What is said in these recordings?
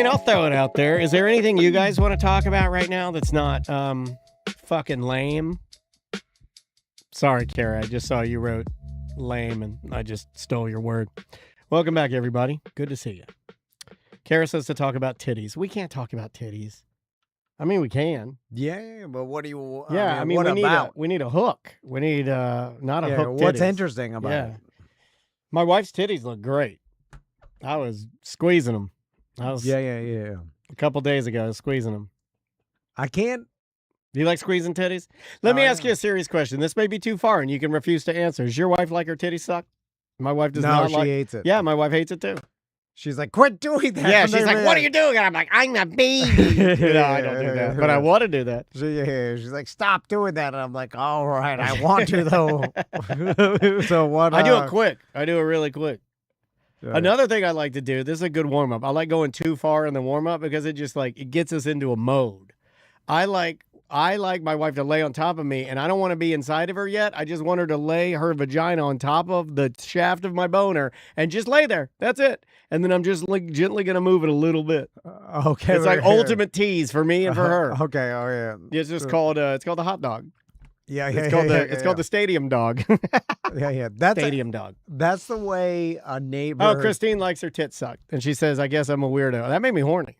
mean, I'll throw it out there. Is there anything you guys want to talk about right now that's not fucking lame? Sorry, Kara. I just saw you wrote lame and I just stole your word. Welcome back, everybody. Good to see you. Kara says to talk about titties. We can't talk about titties. I mean, we can. Yeah, but what do you? Yeah, I mean, what about? We need a hook. We need not a hook. What's titties. interesting about it? My wife's titties look great. I was squeezing them. Yeah. A couple days ago, I was squeezing them. I can't. Do you like squeezing titties? Let me ask you a serious question. This may be too far, and you can refuse to answer. Does your wife like her titties sucked? My wife does not. No, she hates it. Yeah, my wife hates it too. She's like, quit doing that. Yeah, she's like, what are you doing? And I'm like, I'm a baby. No, I don't do that, but I want to do that. She's like, stop doing that. And I'm like, all right, I want to though. So what? I do it quick. I do it really quick. Another thing I like to do, this is a good warm-up. I like going too far in the warm-up because it just like, it gets us into a mode. I like my wife to lay on top of me, and I don't want to be inside of her yet. I just want her to lay her vagina on top of the shaft of my boner and just lay there. That's it. And then I'm just like gently going to move it a little bit. Okay. It's like ultimate tease for me and for her. Okay. Oh, yeah. It's just called, it's called the hot dog. Yeah. It's called the stadium dog. Yeah. That's stadium dog. That's the way a neighbor. Oh, Christine likes her tits sucked. And she says, I guess I'm a weirdo. That made me horny.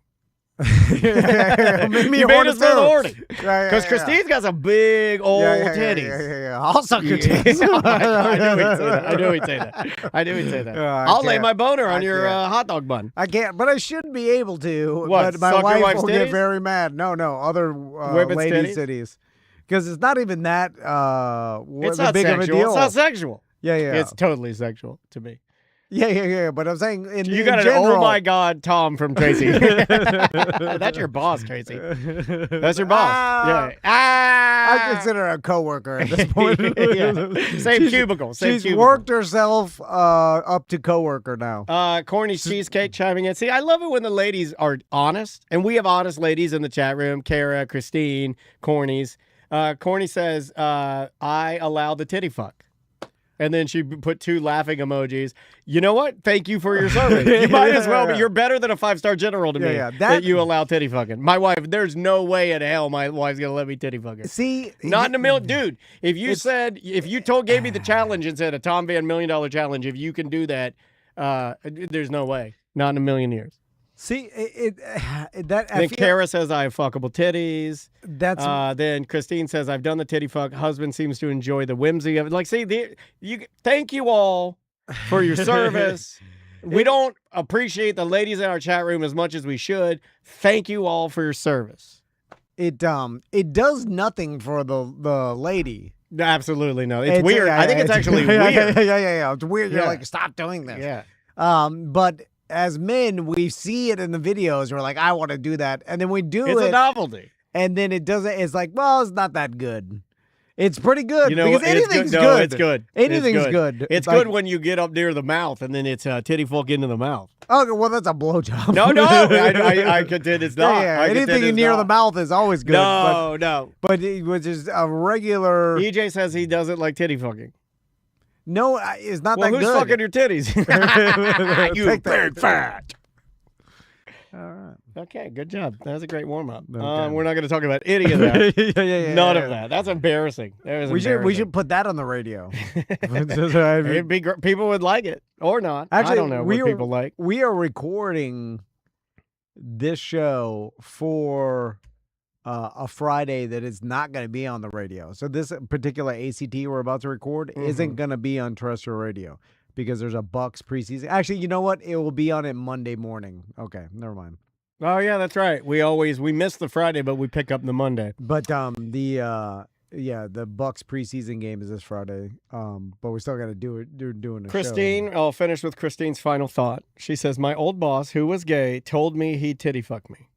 Made me you made us both horny. Because Christine's got some big old titties. Yeah. I'll suck your tits. I knew he'd say that. I'll lay my boner on your hot dog bun. I can't, but I should be able to. What, but my suck your wife wife's will titties? get very mad. No, other ladies' titties. Because it's not even that it's not not big sexual. of a deal. It's not sexual. Yeah. It's totally sexual to me. Yeah. But I'm saying you got general, an oh my God Tom from Tracy. That's your boss, Tracy. That's your boss. I consider her a coworker at this point. Same cubicle. She's worked herself up to coworker now. Corny's Cheesecake chiming in. See, I love it when the ladies are honest, and we have honest ladies in the chat room. Kara, Christine, Corny's. Corny says, I allowed the titty fuck. And then she put 2 laughing emojis. You know what? Thank you for your service. You might as well, but you're better than a 5-star general to me that you allow titty fucking. My wife, there's no way in hell my wife's going to let me titty fucking. See? Not in a million. Dude, if you gave me the challenge and said a Tom Van $1 Million challenge, if you can do that, there's no way. Not in a million years. See, then Kara says I have fuckable titties. That's then Christine says I've done the titty fuck. Husband seems to enjoy the whimsy of it. Like, see, thank you all for your service. We don't appreciate the ladies in our chat room as much as we should. Thank you all for your service. It does nothing for the lady. Absolutely no. It's weird. I think it's actually weird. Yeah. It's weird. You're like, stop doing this. Yeah. But as men, we see it in the videos. We're like, I want to do that. And then we do it. It's a novelty. And then it doesn't. It's like, well, it's not that good. It's pretty good. You know, because anything's good. No, it's good. Anything's good. It's good when you get up near the mouth and then it's titty fuck into the mouth. Okay, well, that's a blowjob. No. I contend it's not. Yeah. Anything near the mouth is always good. No. But it was just a regular. EJ says he doesn't like titty fucking. No, it's not that good. good. Who's fucking your titties? You very fat. All right. Okay, good job. That was a great warm-up. Okay. We're not going to talk about any of that. yeah, None of that. That's embarrassing. We should put that on the radio. It'd be people would like it or not. Actually, I don't know what people like. We are recording this show for a Friday that is not going to be on the radio. So this particular ACT we're about to record isn't going to be on terrestrial radio because there's a Bucks preseason. Actually, you know what? It will be on it Monday morning. Okay, never mind. Oh yeah, that's right. We miss the Friday, but we pick up the Monday. But the Bucks preseason game is this Friday. But we still got to do it. Doing a Christine, show. I'll finish with Christine's final thought. She says, "My old boss, who was gay, told me he'd titty fuck me."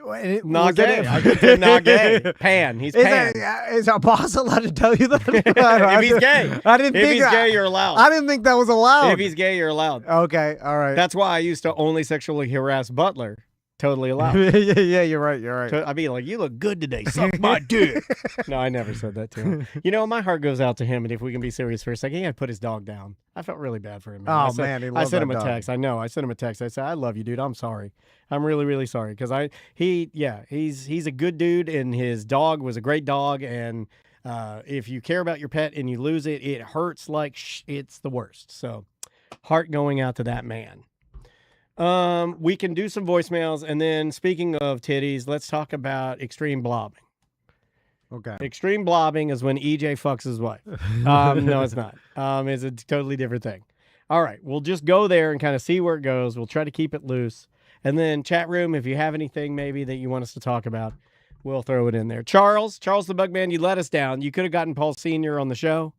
Not gay. I said not gay. Pan. He's pan. Is our boss allowed to tell you that? If he's gay. I didn't if think he's gay, you're allowed. I didn't think that was allowed. If he's gay, you're allowed. Okay, all right. That's why I used to only sexually harass Butler totally allowed. Yeah, you're right. You're right. I'd be like, you look good today. Suck my dick. No, I never said that to him. You know, my heart goes out to him, and if we can be serious for a second, he had to put his dog down. I felt really bad for him. Man. Oh, man, he I loves sent him that a dog. text. I know. I sent him a text. I said, I love you, dude. I'm sorry. I'm really, really sorry. Because he's a good dude, and his dog was a great dog, and if you care about your pet and you lose it, it hurts like it's the worst. So, heart going out to that man. We can do some voicemails, and then speaking of titties, let's talk about extreme blobbing. Okay. Extreme blobbing is when EJ fucks his wife. No, it's not. It's a totally different thing. All right, we'll just go there and kind of see where it goes. We'll try to keep it loose. And then chat room, if you have anything maybe that you want us to talk about, we'll throw it in there. Charles the Bugman, you let us down. You could have gotten Paul Sr. on the show,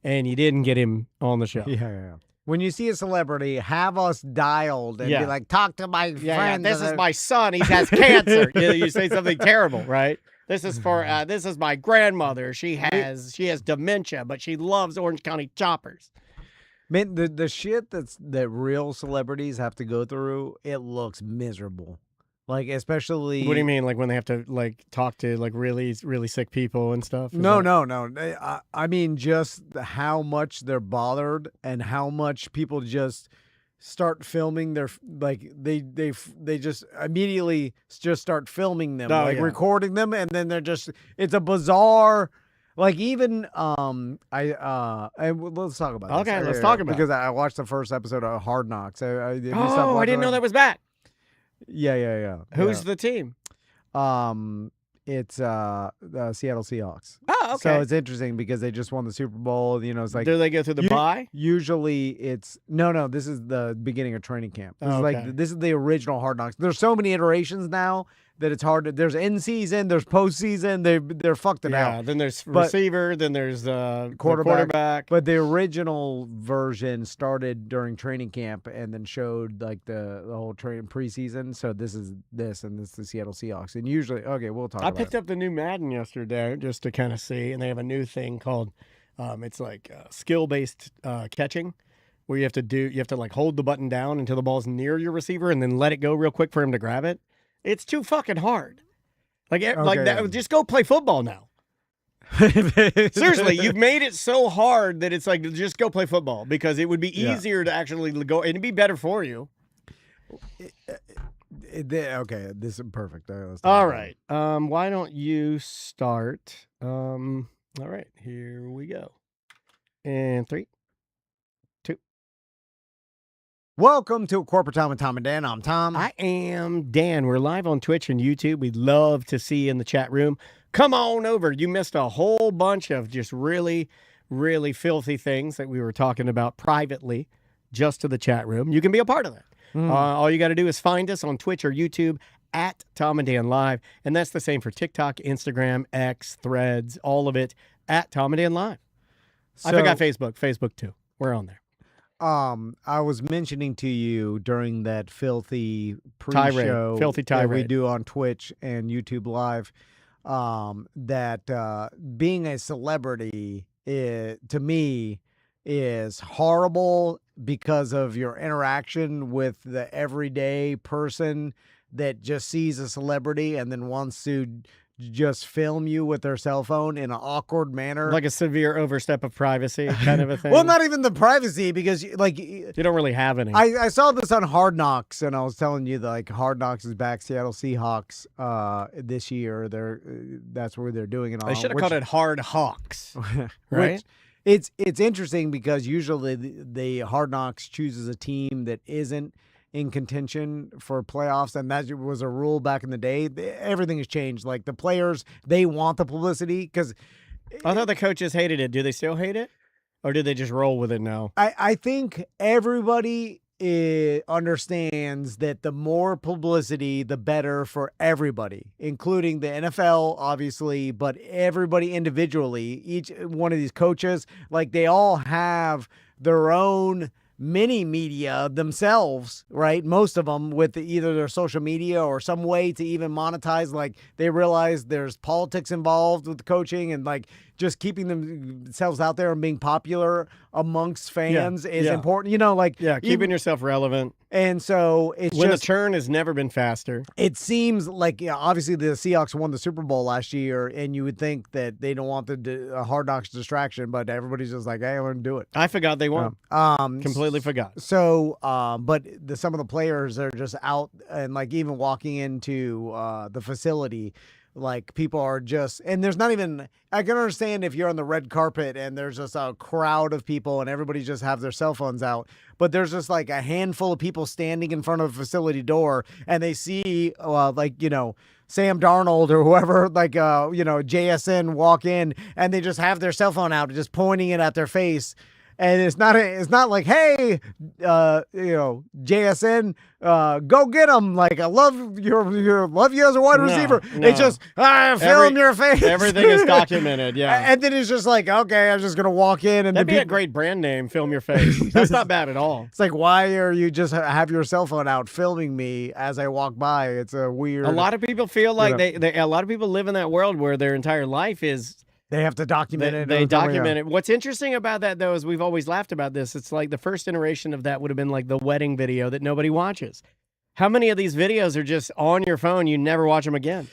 and you didn't get him on the show. Yeah. When you see a celebrity, have us dialed and be like, talk to my friend. This is my son. He has cancer. You say something terrible, right? This is for this is my grandmother. She has dementia, but she loves Orange County choppers. Man, the shit that real celebrities have to go through, it looks miserable. Like, especially. What do you mean? Like when they have to like talk to like really, really sick people and stuff? No. I mean, just how much they're bothered and how much people just start filming their they just immediately just start filming them, recording them, and then it's a bizarre. Like even let's talk about okay, this. let's talk about because I watched the first episode of Hard Knocks. I didn't know that was back. Yeah. Who's the team? It's the Seattle Seahawks. Oh, okay. So it's interesting because they just won the Super Bowl. You know, it's like, do they go through the bye? Usually it's no. This is the beginning of training camp. This This is the original Hard Knocks. There's so many iterations now that it's hard to. There's in season. There's postseason. They're fucked it out. Yeah. Then there's receiver. Then there's quarterback. But the original version started during training camp and then showed like the whole training preseason. So this is the Seattle Seahawks. And usually, we'll talk. I picked up the new Madden yesterday just to kind of see, and they have a new thing called it's like skill-based catching, where you have to like hold the button down until the ball's near your receiver and then let it go real quick for him to grab it. It's too fucking hard. Like that. Just go play football now. Seriously, you've made it so hard that it's like just go play football because it would be easier to actually go and it'd be better for you. Okay, this is perfect. All right. Why don't you start? All right, here we go. And 3, 2. Welcome to Corporate Tom and Dan. I'm Tom. I am Dan. We're live on Twitch and YouTube. We'd love to see you in the chat room. Come on over. You missed a whole bunch of just really, really filthy things that we were talking about privately just to the chat room. You can be a part of that. All you got to do is find us on Twitch or YouTube at Tom and Dan Live. And that's the same for TikTok, Instagram, X, Threads, all of it at Tom and Dan Live. I forgot Facebook too. We're on there. I was mentioning to you during that filthy pre-show tirade we do on Twitch and YouTube Live, that being a celebrity to me is horrible because of your interaction with the everyday person that just sees a celebrity and then wants to just film you with their cell phone in an awkward manner. Like a severe overstep of privacy kind of a thing. Well, not even the privacy, because like you don't really have any. I saw this on Hard Knocks, and I was telling you that like Hard Knocks is back. Seattle Seahawks this year. That's where they're doing it on. They should have called it Hard Hawks. Right? It's interesting because usually the Hard Knocks chooses a team that isn't in contention for playoffs, and that was a rule back in the day. Everything has changed. Like the players, they want the publicity because I thought the coaches hated it. Do they still hate it, or do they just roll with it now? I think everybody understands that the more publicity, the better for everybody, including the NFL, obviously, but everybody individually. Each one of these coaches, like they all have their own mini media themselves, right? Most of them with either their social media or some way to even monetize. Like they realize there's politics involved with coaching, and like just keeping themselves out there and being popular amongst fans is important. You know, like keeping yourself relevant. And so it's when the churn has never been faster. It seems like obviously the Seahawks won the Super Bowl last year, and you would think that they don't want the Hard Knocks distraction, but everybody's just like, "Hey, I'm going to do it." I forgot they won. Completely forgot. So, but some of the players are just out, and like even walking into the facility. Like people are just, and there's not even, I can understand if you're on the red carpet and there's just a crowd of people and everybody just have their cell phones out, but there's just like a handful of people standing in front of a facility door and they see like, you know, Sam Darnold or whoever, like, you know, JSN walk in and they just have their cell phone out, just pointing it at their face. And it's not like, hey, you know, JSN, go get him. Like, I love you as a wide receiver. No. It's just, film your face. Everything is documented, yeah. And then it's just like, okay, I'm just going to walk in. And that'd be a great brand name, film your face. That's not bad at all. It's like, why are you just have your cell phone out filming me as I walk by? It's a weird. A lot of people feel like a lot of people live in that world where their entire life is. They have to document it. They document it. What's interesting about that, though, is we've always laughed about this. It's like the first iteration of that would have been like the wedding video that nobody watches. How many of these videos are just on your phone? You never watch them again.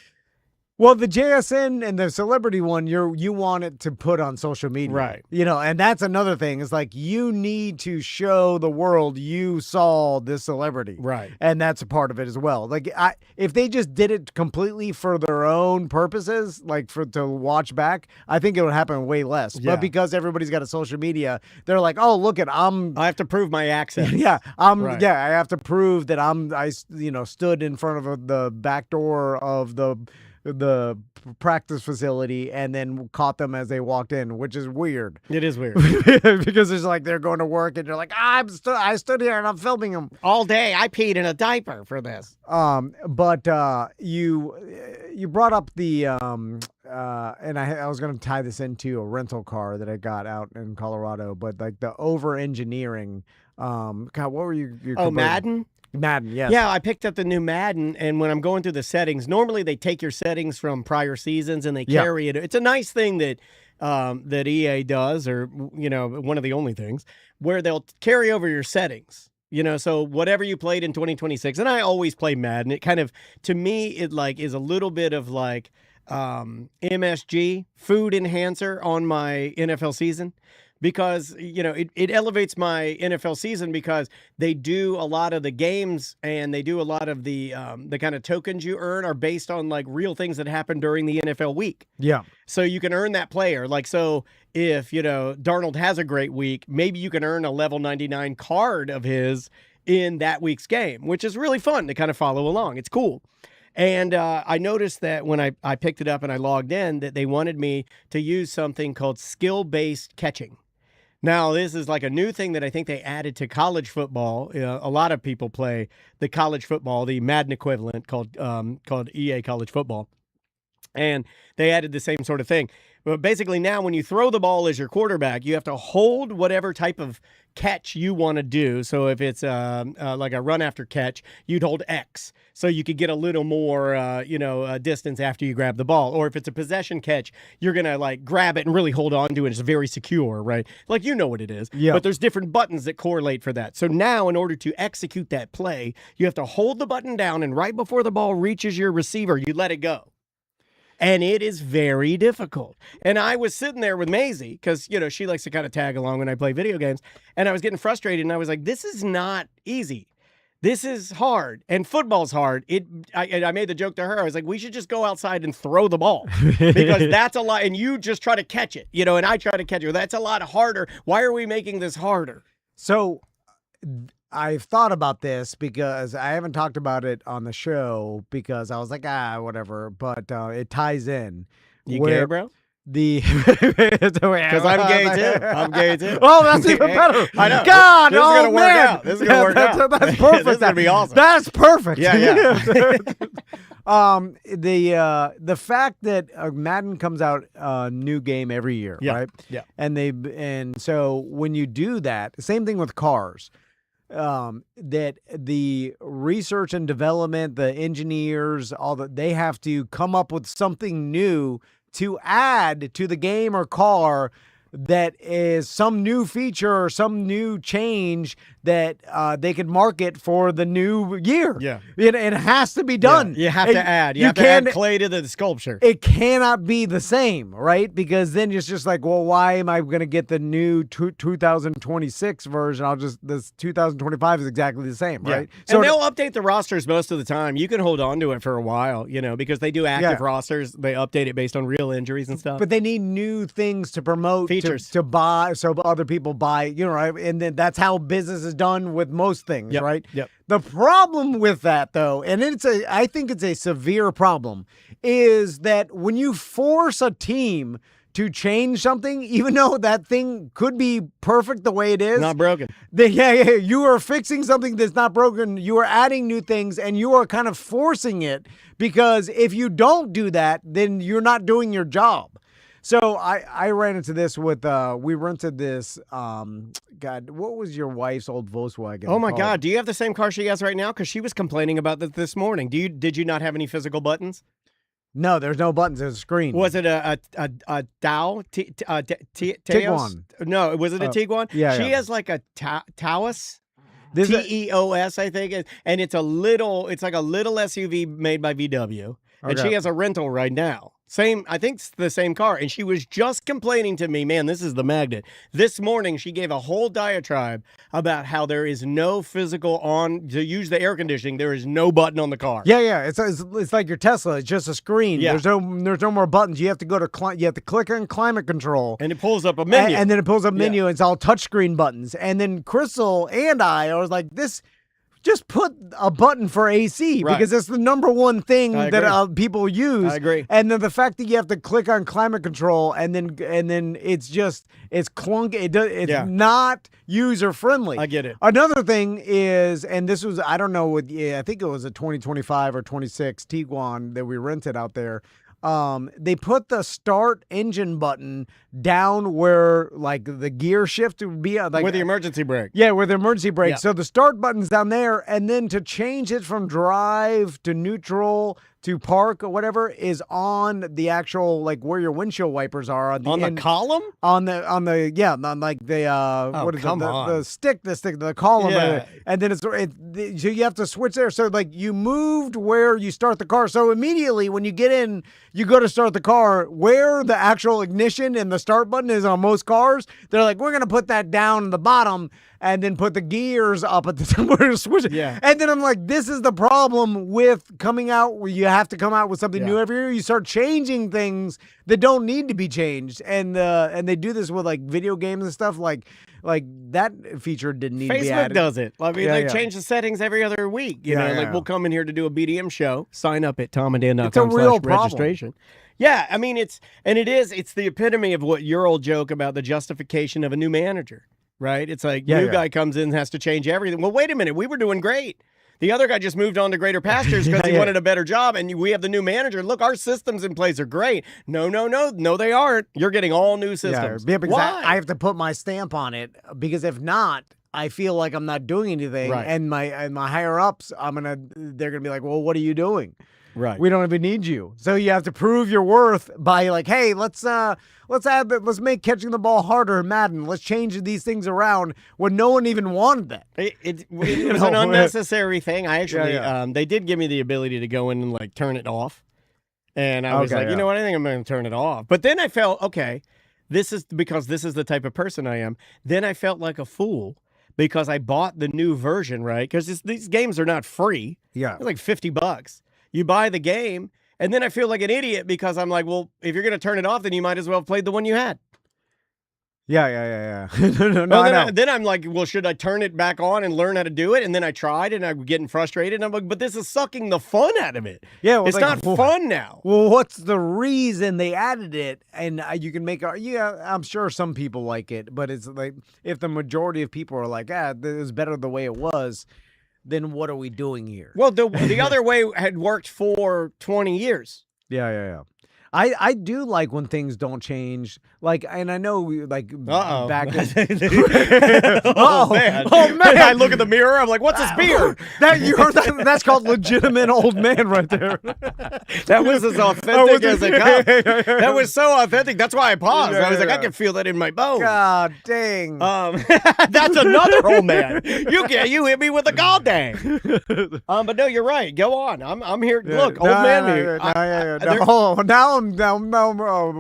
Well, the JSN and the celebrity one, you want it to put on social media. Right. You know, and that's another thing. It's like you need to show the world you saw this celebrity. Right. And that's a part of it as well. Like if they just did it completely for their own purposes, like to watch back, I think it would happen way less. Yeah. But because everybody's got a social media, they're like, "Oh, look at I have to prove my accent." Yeah. Right. I have to prove that I stood in front of the back door of the practice facility and then caught them as they walked in, which is weird. It is weird. Because it's like they're going to work and you're like, I stood here and I'm filming them all day. I peed in a diaper for this. But you brought up the and I was going to tie this into a rental car that I got out in Colorado, but like the over engineering. God, what were you? Madden? Madden, yes. Yeah, I picked up the new Madden, and when I'm going through the settings, normally they take your settings from prior seasons and they carry it. It's a nice thing that that EA does, or one of the only things where they'll carry over your settings. So whatever you played in 2026, and I always play Madden. It kind of, to me, it like is a little bit of like MSG, food enhancer on my NFL season. Because, it elevates my NFL season because they do a lot of the games and they do a lot of the kind of tokens you earn are based on like real things that happen during the NFL week. Yeah. So you can earn that player. Like, so if, Darnold has a great week, maybe you can earn a level 99 card of his in that week's game, which is really fun to kind of follow along. It's cool. And I noticed that when I picked it up and I logged in that they wanted me to use something called skill-based catching. Now, this is like a new thing that I think they added to college football. A lot of people play the college football, the Madden equivalent called EA College Football. And they added the same sort of thing. But basically now when you throw the ball as your quarterback, you have to hold whatever type of catch you want to do. So if it's like a run after catch, you'd hold X. So you could get a little more, distance after you grab the ball. Or if it's a possession catch, you're going to like grab it and really hold on to it. It's very secure, right? Like, you know what it is. Yeah. But there's different buttons that correlate for that. So now in order to execute that play, you have to hold the button down and right before the ball reaches your receiver, you let it go. And it is very difficult. And I was sitting there with Maisie because, she likes to kind of tag along when I play video games. And I was getting frustrated. And I was like, this is not easy. This is hard. And football's hard. I made the joke to her. I was like, we should just go outside and throw the ball. Because that's a lot. And you just try to catch it, and I try to catch it. That's a lot harder. Why are we making this harder? So I've thought about this because I haven't talked about it on the show because I was like, whatever. But it ties in. You gay, bro? Because I'm gay too. I'm gay too. Oh, that's even better. I know. God, this is gonna work man. out. This is gonna work out. That's perfect. This is gonna be awesome. That's perfect. Yeah. The fact that Madden comes out a new game every year, right? Yeah. And so when you do that, same thing with cars. That the research and development, the engineers, they have to come up with something new to add to the game or car that is some new feature or some new change that they could market for the new year. Yeah. It has to be done. Yeah. You have to add. You have to add clay to the sculpture. It cannot be the same, right? Because then it's just like, well, why am I going to get the new 2026 version? This 2025 is exactly the same, right? So and they'll update the rosters most of the time. You can hold on to it for a while, because they do active rosters. They update it based on real injuries and stuff. But they need new things to promote, features to buy, so other people buy, right? And then that's how business is done with most things, right? Yep. The problem with that, though, and I think it's a severe problem, is that when you force a team to change something, even though that thing could be perfect the way it is. Not broken. You are fixing something that's not broken. You are adding new things, and you are kind of forcing it, because if you don't do that, then you're not doing your job. So I ran into this with, we rented this, God, what was your wife's old Volkswagen? Oh my God. Do you have the same car she has right now? Because she was complaining about this morning. Did you not have any physical buttons? No, there's no buttons. There's a screen. Was it a Dow? Tiguan? No, was it a Tiguan? Yeah. She has like a Taos. TEOS, I think, and it's like a little SUV made by VW, and she has a rental right now. I think it's the same car, and she was just complaining to me, man, this is the magnet. This morning, she gave a whole diatribe about how there is no physical to use the air conditioning. There is no button on the car. Yeah. It's like your Tesla. It's just a screen. Yeah. There's no more buttons. You have to you have to click on climate control, and it pulls up a menu. And then it pulls up a menu, and it's all touchscreen buttons. And then Crystal and I was like, just put a button for AC, because it's the number one thing that people use. I agree. And then the fact that you have to click on climate control and then it's clunky. It's not user friendly. I get it. Another thing is, and this was, I don't know, I think it was a 2025 or 26 Tiguan that we rented out there. They put the start engine button down where like the gear shift would be like with the emergency brake. Yeah, with the emergency brake. Yeah. So the start button's down there, and then to change it from drive to neutral to park or whatever is on the actual, like where your windshield wipers are on the column? On the what is it? The stick, the column. Yeah. And then so you have to switch there. So like you moved where you start the car. So immediately when you get in, you go to start the car, where the actual ignition and the start button is on most cars, they're like, we're going to put that down in the bottom and then put the gears up at the top where to switch it. Yeah. And then I'm like, this is the problem with coming out where you have to come out with something new every year. You start changing things that don't need to be changed. And they do this with like video games and stuff. Like that feature didn't need to be added. Facebook does it. I mean, they change the settings every other week. You know, like we'll come in here to do a BDM show. Sign up at tomandan.com/registration. Yeah, I mean, it's the epitome of what your old joke about the justification of a new manager, right? It's like new guy comes in and has to change everything. Well, wait a minute, we were doing great. The other guy just moved on to greater pastures because he wanted a better job, and we have the new manager. Look, our systems in place are great. No, they aren't. You're getting all new systems. Yeah, because I have to put my stamp on it, because if not, I feel like I'm not doing anything, and my higher ups, they're gonna be like, well, what are you doing? Right. We don't even need you. So you have to prove your worth by like, hey, let's make catching the ball harder in Madden. Let's change these things around when no one even wanted that. It was an unnecessary thing. I actually, they did give me the ability to go in and like turn it off. And I was you know what? I think I'm going to turn it off. But then I felt, okay, this is the type of person I am. Then I felt like a fool because I bought the new version, right? Because these games are not free. Yeah. They're like $50. You buy the game, and then I feel like an idiot because I'm like, well, if you're going to turn it off, then you might as well have played the one you had. Yeah. no, Well, I know. then I'm like, well, should I turn it back on and learn how to do it? And then I tried, and I'm getting frustrated. And I'm like, but this is sucking the fun out of it. Yeah, well, it's not fun now. Well, what's the reason they added it? And you can make, I'm sure some people like it, but it's like if the majority of people are like, it was better the way it was, then what are we doing here? Well, the other way had worked for 20 years. Yeah. I do like when things don't change. Like, and I know back in Oh man! I look in the mirror. I'm like, "What's this beard?" You heard that? That's called legitimate old man right there. That was as authentic as it got. That was so authentic. That's why I paused. I was like, I can feel that in my bones. God dang! That's another old man. You hit me with a god dang. But no, you're right. Go on. I'm here. Look, old man here. Now I'm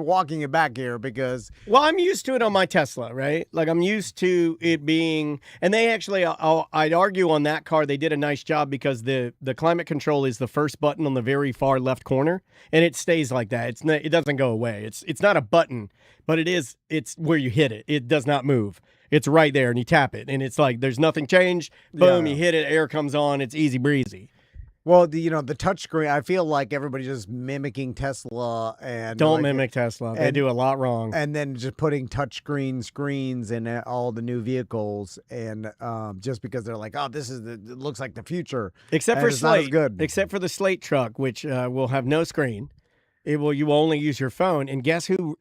walking it back here because I'm used to it on my Tesla, right? Like I'm used to it being, and they actually, I'd argue on that car they did a nice job because the climate control is the first button on the very far left corner, and it stays like that. It doesn't go away. It's not a button, but it's where you hit it. It does not move. It's right there, and you tap it, and it's like there's nothing changed. Boom, you hit it, air comes on. It's easy breezy. Well, the touchscreen, I feel like everybody's just mimicking Tesla and don't mimic Tesla. They do a lot wrong. And then just putting touchscreen screens in all the new vehicles, and just because they're like, oh, it looks like the future. Except for Slate, good. Except for the Slate truck, which will have no screen. You will only use your phone. And guess who?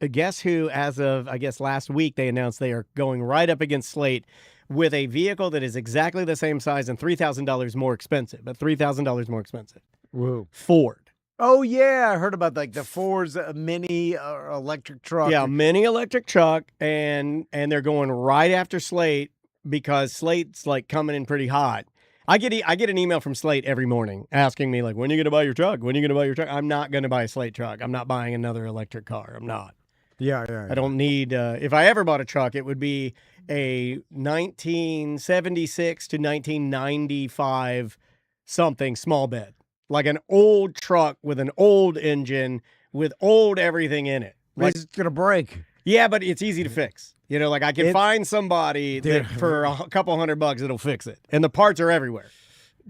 As of I guess last week, they announced they are going right up against Slate with a vehicle that is exactly the same size and $3,000 more expensive, but $3,000 more expensive. Whoa. Ford. Oh yeah, I heard about like the Ford's mini electric truck. Yeah, mini electric truck, and they're going right after Slate because Slate's like coming in pretty hot. I get an email from Slate every morning asking me like, when are you going to buy your truck? When are you going to buy your truck? I'm not going to buy a Slate truck. I'm not buying another electric car. I'm not. Yeah. I don't need, if I ever bought a truck, it would be a 1976 to 1995 something small bed. Like an old truck with an old engine with old everything in it. Like, it's going to break. Yeah, but it's easy to fix. You know, like I can find somebody that for a couple $100 it'll fix it. And the parts are everywhere.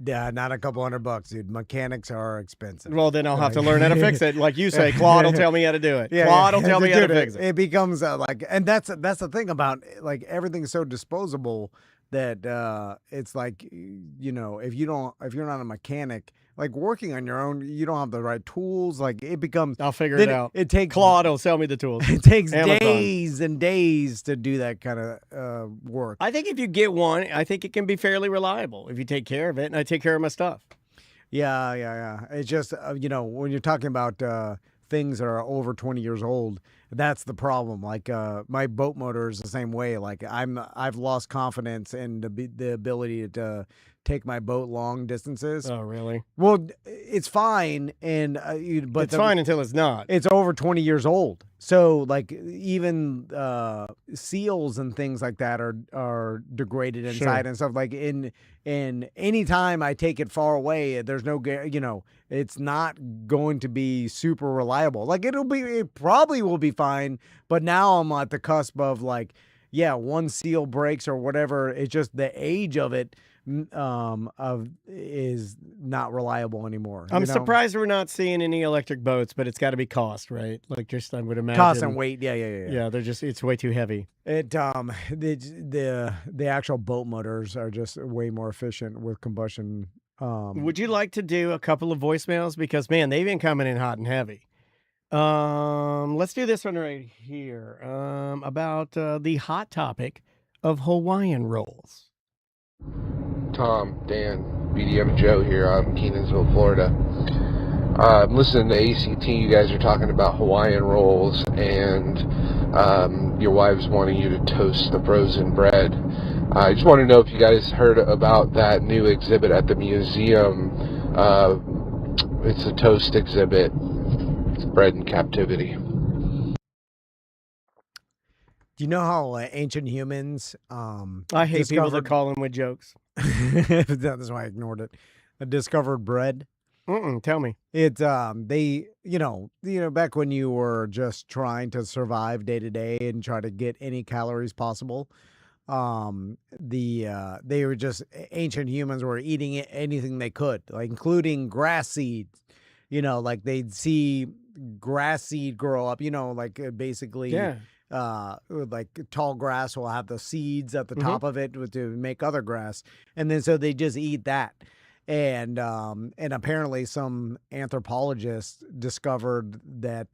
Yeah, not a couple $100, dude. Mechanics are expensive. Well, then I'll have to learn how to fix it. Like you say, Claude will tell me how to do it. Claude will tell me how to fix it. It becomes and that's the thing about like everything's so disposable that it's like, you know, if you're not a mechanic, like working on your own, you don't have the right tools. Like it becomes. I'll figure it out. It takes Claude will sell me the tools. It takes days and days to do that kind of work. I think if you get one, I think it can be fairly reliable if you take care of it, and I take care of my stuff. Yeah. It's just you know, when you're talking about things that are over 20 years old, that's the problem. Like my boat motor is the same way. Like I've lost confidence in the ability to take my boat long distances. Oh, really? Well, it's fine, but it's fine until it's not. It's over 20 years old. So like even seals and things like that are degraded inside and stuff. Like in any time I take it far away, there's no, you know, it's not going to be super reliable. Like it probably will be fine, but now I'm at the cusp of like, yeah, one seal breaks or whatever. It's just the age of it is not reliable anymore. I'm surprised we're not seeing any electric boats, but it's got to be cost, right? Like just I would imagine cost and weight. Yeah. Yeah, it's way too heavy. The actual boat motors are just way more efficient with combustion. Would you like to do a couple of voicemails because man, they've been coming in hot and heavy. Let's do this one right here. About the hot topic of Hawaiian rolls. Tom, Dan, BDM Joe here. I'm Kenansville, Florida. I'm listening to ACT. You guys are talking about Hawaiian rolls and your wife's wanting you to toast the frozen bread. I just want to know if you guys heard about that new exhibit at the museum. It's a toast exhibit. It's bread in captivity. Do you know how ancient humans I hate people that call them with jokes. That's why I ignored it. Discovered bread. Tell me. It's they back when you were just trying to survive day to day and try to get any calories possible. They were just ancient humans were eating anything they could, like including grass seeds. Like they'd see grass seed grow up. Basically, Yeah. like tall grass will have the seeds at the Mm-hmm. top of it to make other grass, and then so they just eat that. And apparently some anthropologists discovered that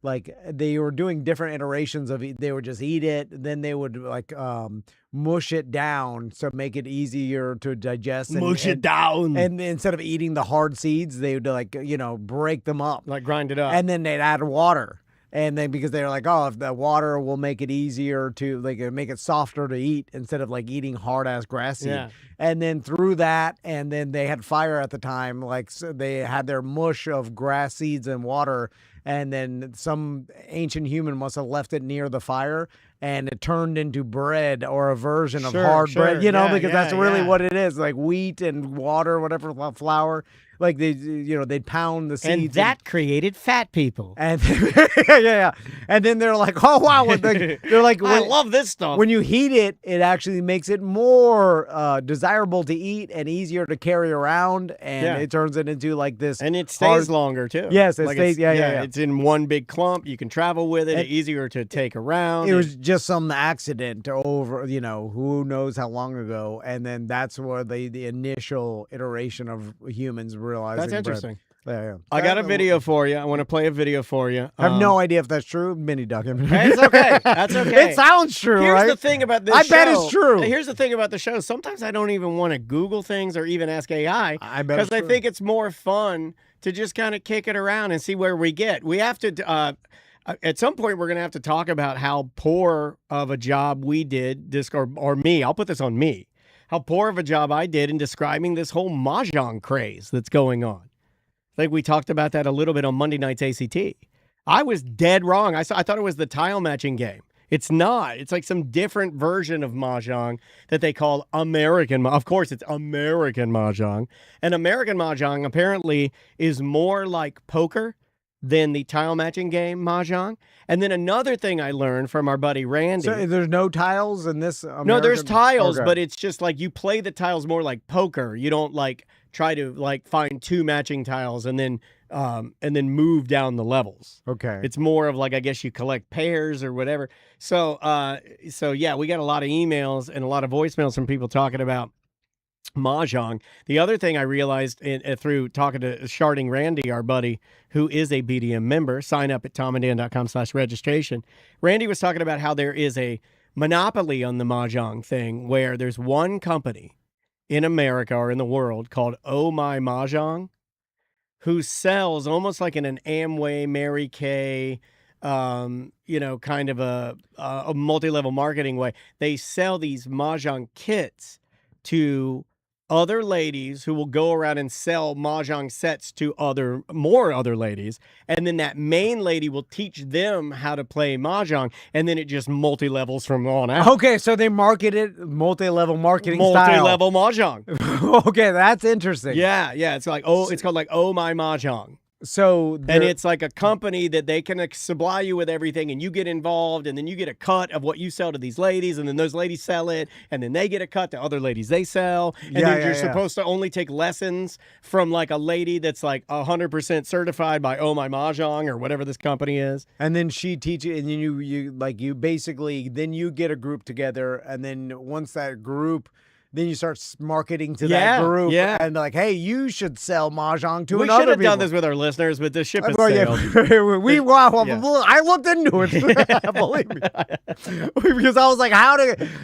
like they were doing different iterations of it. They would just eat it, then they would like mush it down so make it easier to digest. Mush it down. And instead of eating the hard seeds, they would break them up, Like grind it up. and then they'd add water. And then because they're like, oh, if the water will make it easier to make it softer to eat instead of like eating hard ass grass seed. Yeah. And then through that, and then they had fire at the time, like so they had their mush of grass seeds and water, and then some ancient human must have left it near the fire, and it turned into bread or a version of Sure, hard sure. bread, Yeah, because that's yeah, really yeah. what it is, like wheat and water, whatever, flour. Like they'd pound the seeds. And that created fat people. And yeah. And then they're like, oh wow, they're like, I love this stuff. when you heat it, it actually makes it more desirable to eat and easier to carry around, and Yeah. it turns it into like this. And it stays hard- longer too. Yes, it Like stays- it's- yeah. It's in one big clump. You can travel with it. And- Easier to take around. It was just some accident over, who knows how long ago, and then that's where the initial iteration of humans realizing. That's bread. interesting. Yeah. I got a video for you. I want to play a video for you. I have no idea if that's true. Mini documentary. It's okay. That's okay. It sounds true, Here's right? the thing about this I show. bet it's true. Here's the thing about the show. Sometimes I don't even want to Google things or even ask AI I bet it's because I true. think it's more fun to just kind of kick it around and see where we get. We have to. At some point, we're going to have to talk about how poor of a job we did, or me. I'll put this on me. How poor of a job I did in describing this whole mahjong craze that's going on. I think we talked about that a little bit on Monday night's ACT. I was dead wrong. I thought it was the tile matching game. It's not. It's like some different version of mahjong that they call American. Of course, it's American mahjong. And American mahjong apparently is more like poker than the tile matching game mahjong. And then another thing I learned from our buddy Randy. So there's no tiles in this. No, there's tiles, Okay. but it's just like you play the tiles more like poker. You don't like try to like find two matching tiles and then move down the levels. Okay. It's more of like, I guess you collect pairs or whatever. So yeah, we got a lot of emails and a lot of voicemails from people talking about mahjong. The other thing I realized through talking to Sharding Randy, our buddy, who is a BDM member, sign up at tomandan.com/registration. Randy was talking about how there is a monopoly on the mahjong thing where there's one company in America or in the world called Oh My Mahjong who sells almost like in an Amway, Mary Kay, kind of a multi-level marketing way. They sell these mahjong kits to other ladies who will go around and sell mahjong sets to more other ladies, and then that main lady will teach them how to play mahjong, and then it just multi-levels from on out. Okay, so they market it multi-level marketing style. Multi-level mahjong. Okay, that's interesting. Yeah, it's called like Oh My Mahjong. So And it's like a company that they can supply you with everything, and you get involved, and then you get a cut of what you sell to these ladies, and then those ladies sell it, and then they get a cut to other ladies they sell. And then you're supposed to only take lessons from like a lady that's like 100% certified by Oh My Mahjong or whatever this company is. and then she teaches, and then you basically then you get a group together, and then once that group. Then you start marketing to that group, and like, hey, you should sell mahjong to We another should have people. done this with our listeners, but the ship has Well, sailed. I looked into it. Believe me, because I was like,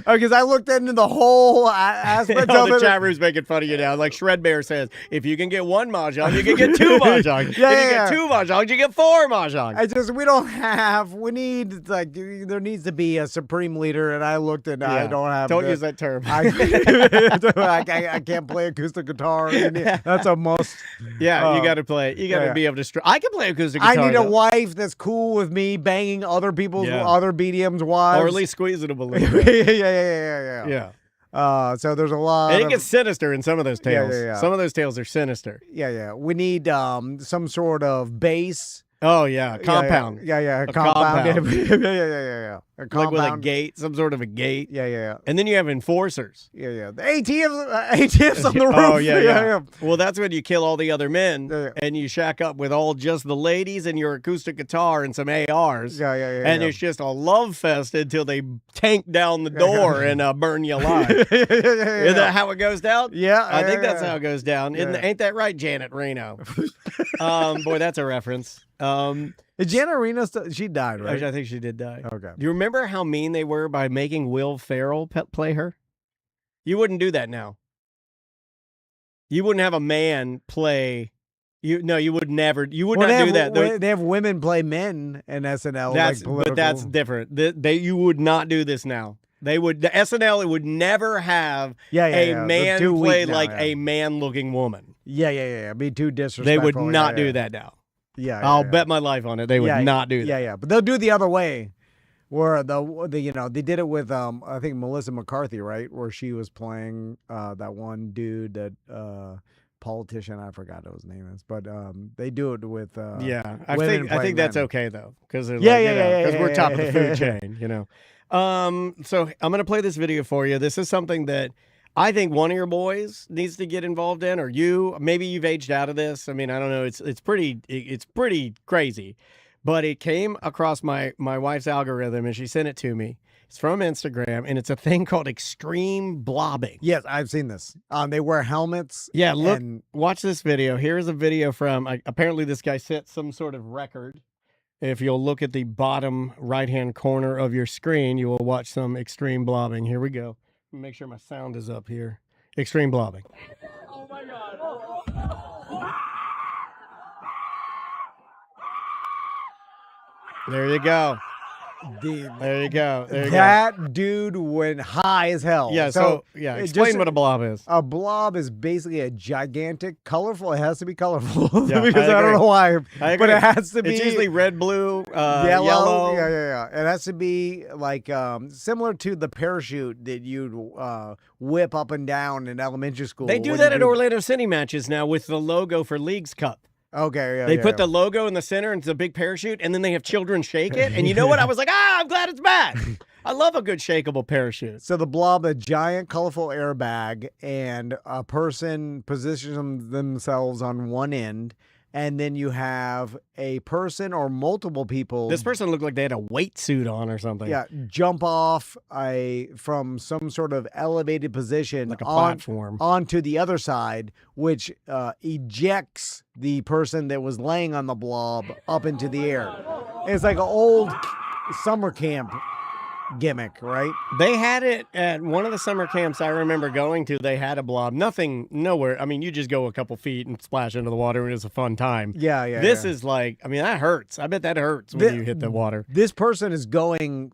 because I looked into the whole aspect of The it. chat room's making fun of you now. Like Shred Bear says, if you can get one mahjong, you can get two mahjong. If you get two mahjong, you get four mahjong. We need there needs to be a supreme leader, and I looked and I don't have. Don't use that term. I can't play acoustic guitar. That's a must. Yeah, you got to play. You got to be able to. I can play acoustic I guitar. need a though. wife that's cool with me banging other people's Yeah. other BDM's wives, Or at least squeezing them a little bit. yeah. Yeah. So there's a lot. And it gets sinister in some of those Yeah, tales. yeah, yeah. Some of those tales are sinister. Yeah. We need some sort of base. Oh yeah, compound. Yeah. A Compound. compound. Yeah. A Like compound. with a gate, some sort of a gate. Yeah. And then you have enforcers. The ATFs on the roof. Oh yeah. Well, that's when you kill all the other men Yeah. and you shack up with all just the ladies and your acoustic guitar and some ARs. Yeah. And it's just a love fest until they tank down the door and burn you alive. Is that how it goes down? Yeah. I think that's how it goes down. Ain't that right, Janet Reno? Boy, that's a reference. Is Janet Reno she died, right? I think she did die. Okay. Do you remember how mean they were by making Will Ferrell play her? You wouldn't do that now. You wouldn't have a man play. You would never. You would not do that. They have women play men in SNL. But that's different. You would not do this now. They would. The SNL would never have a man play like a man-looking woman. Yeah. Be too disrespectful. They would not do that now. I'll bet my life on it. They would not do that. Yeah. But they'll do the other way, where they did it with I think Melissa McCarthy, right, where she was playing that one dude that politician, I forgot what his name is, but they do it with I think that's okay though, because because we're top of the food chain, you know. So I'm gonna play this video for you. This is something that I think one of your boys needs to get involved in, or you. Maybe you've aged out of this. I mean, I don't know. It's pretty crazy, but it came across my wife's algorithm, and she sent it to me. It's from Instagram, and it's a thing called extreme blobbing. Yes, I've seen this. They wear helmets. Yeah, watch this video. Here's a video from. Apparently, this guy set some sort of record. If you'll look at the bottom right-hand corner of your screen, you will watch some extreme blobbing. Here we go. Make sure my sound is up here. Extreme blobbing. Oh my God. There you go. There you go. That dude went high as hell. Yeah, so explain what a blob is. A blob is basically a gigantic, colorful. It has to be colorful. Yeah, because I don't know why. But it has to be. It's usually red, blue, yellow. Yeah. It has to be like similar to the parachute that you'd whip up and down in elementary school. They do that at Orlando City matches now with the logo for Leagues Cup. Okay, They put the logo in the center and it's a big parachute, and then they have children shake it. And you know what? I was like, I'm glad it's back. I love a good shakeable parachute. So the blob, a giant, colorful airbag, and a person positions themselves on one end, and then you have a person or multiple people. This person looked like they had a weight suit on or something. Yeah, jump off from some sort of elevated position, like a platform, onto the other side, which ejects the person that was laying on the blob up into the air. It's like an old summer camp gimmick, right? They had it at one of the summer camps I remember going to. They had a blob. Nowhere. I mean, you just go a couple feet and splash into the water, and it's a fun time. Yeah. This is like, I mean, that hurts. I bet that hurts when you hit the water. This person is going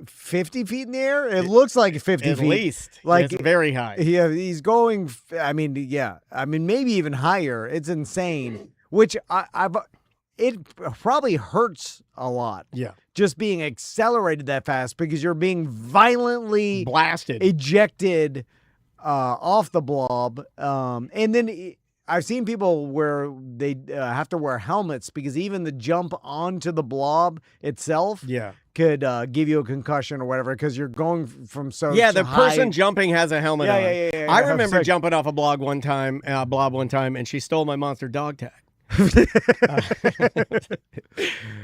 50 feet in the air. It looks like 50 at feet. At least. Like, it's very high. Yeah, he's going, I mean, maybe even higher. It's insane, which it probably hurts a lot. Yeah. Just being accelerated that fast because you're being violently blasted, ejected off the blob. And then I've seen people where they have to wear helmets because even the jump onto the blob itself could give you a concussion or whatever because you're going from so the high. person jumping has a helmet on. Yeah. I remember jumping off a blob one time, and she stole my monster dog tag.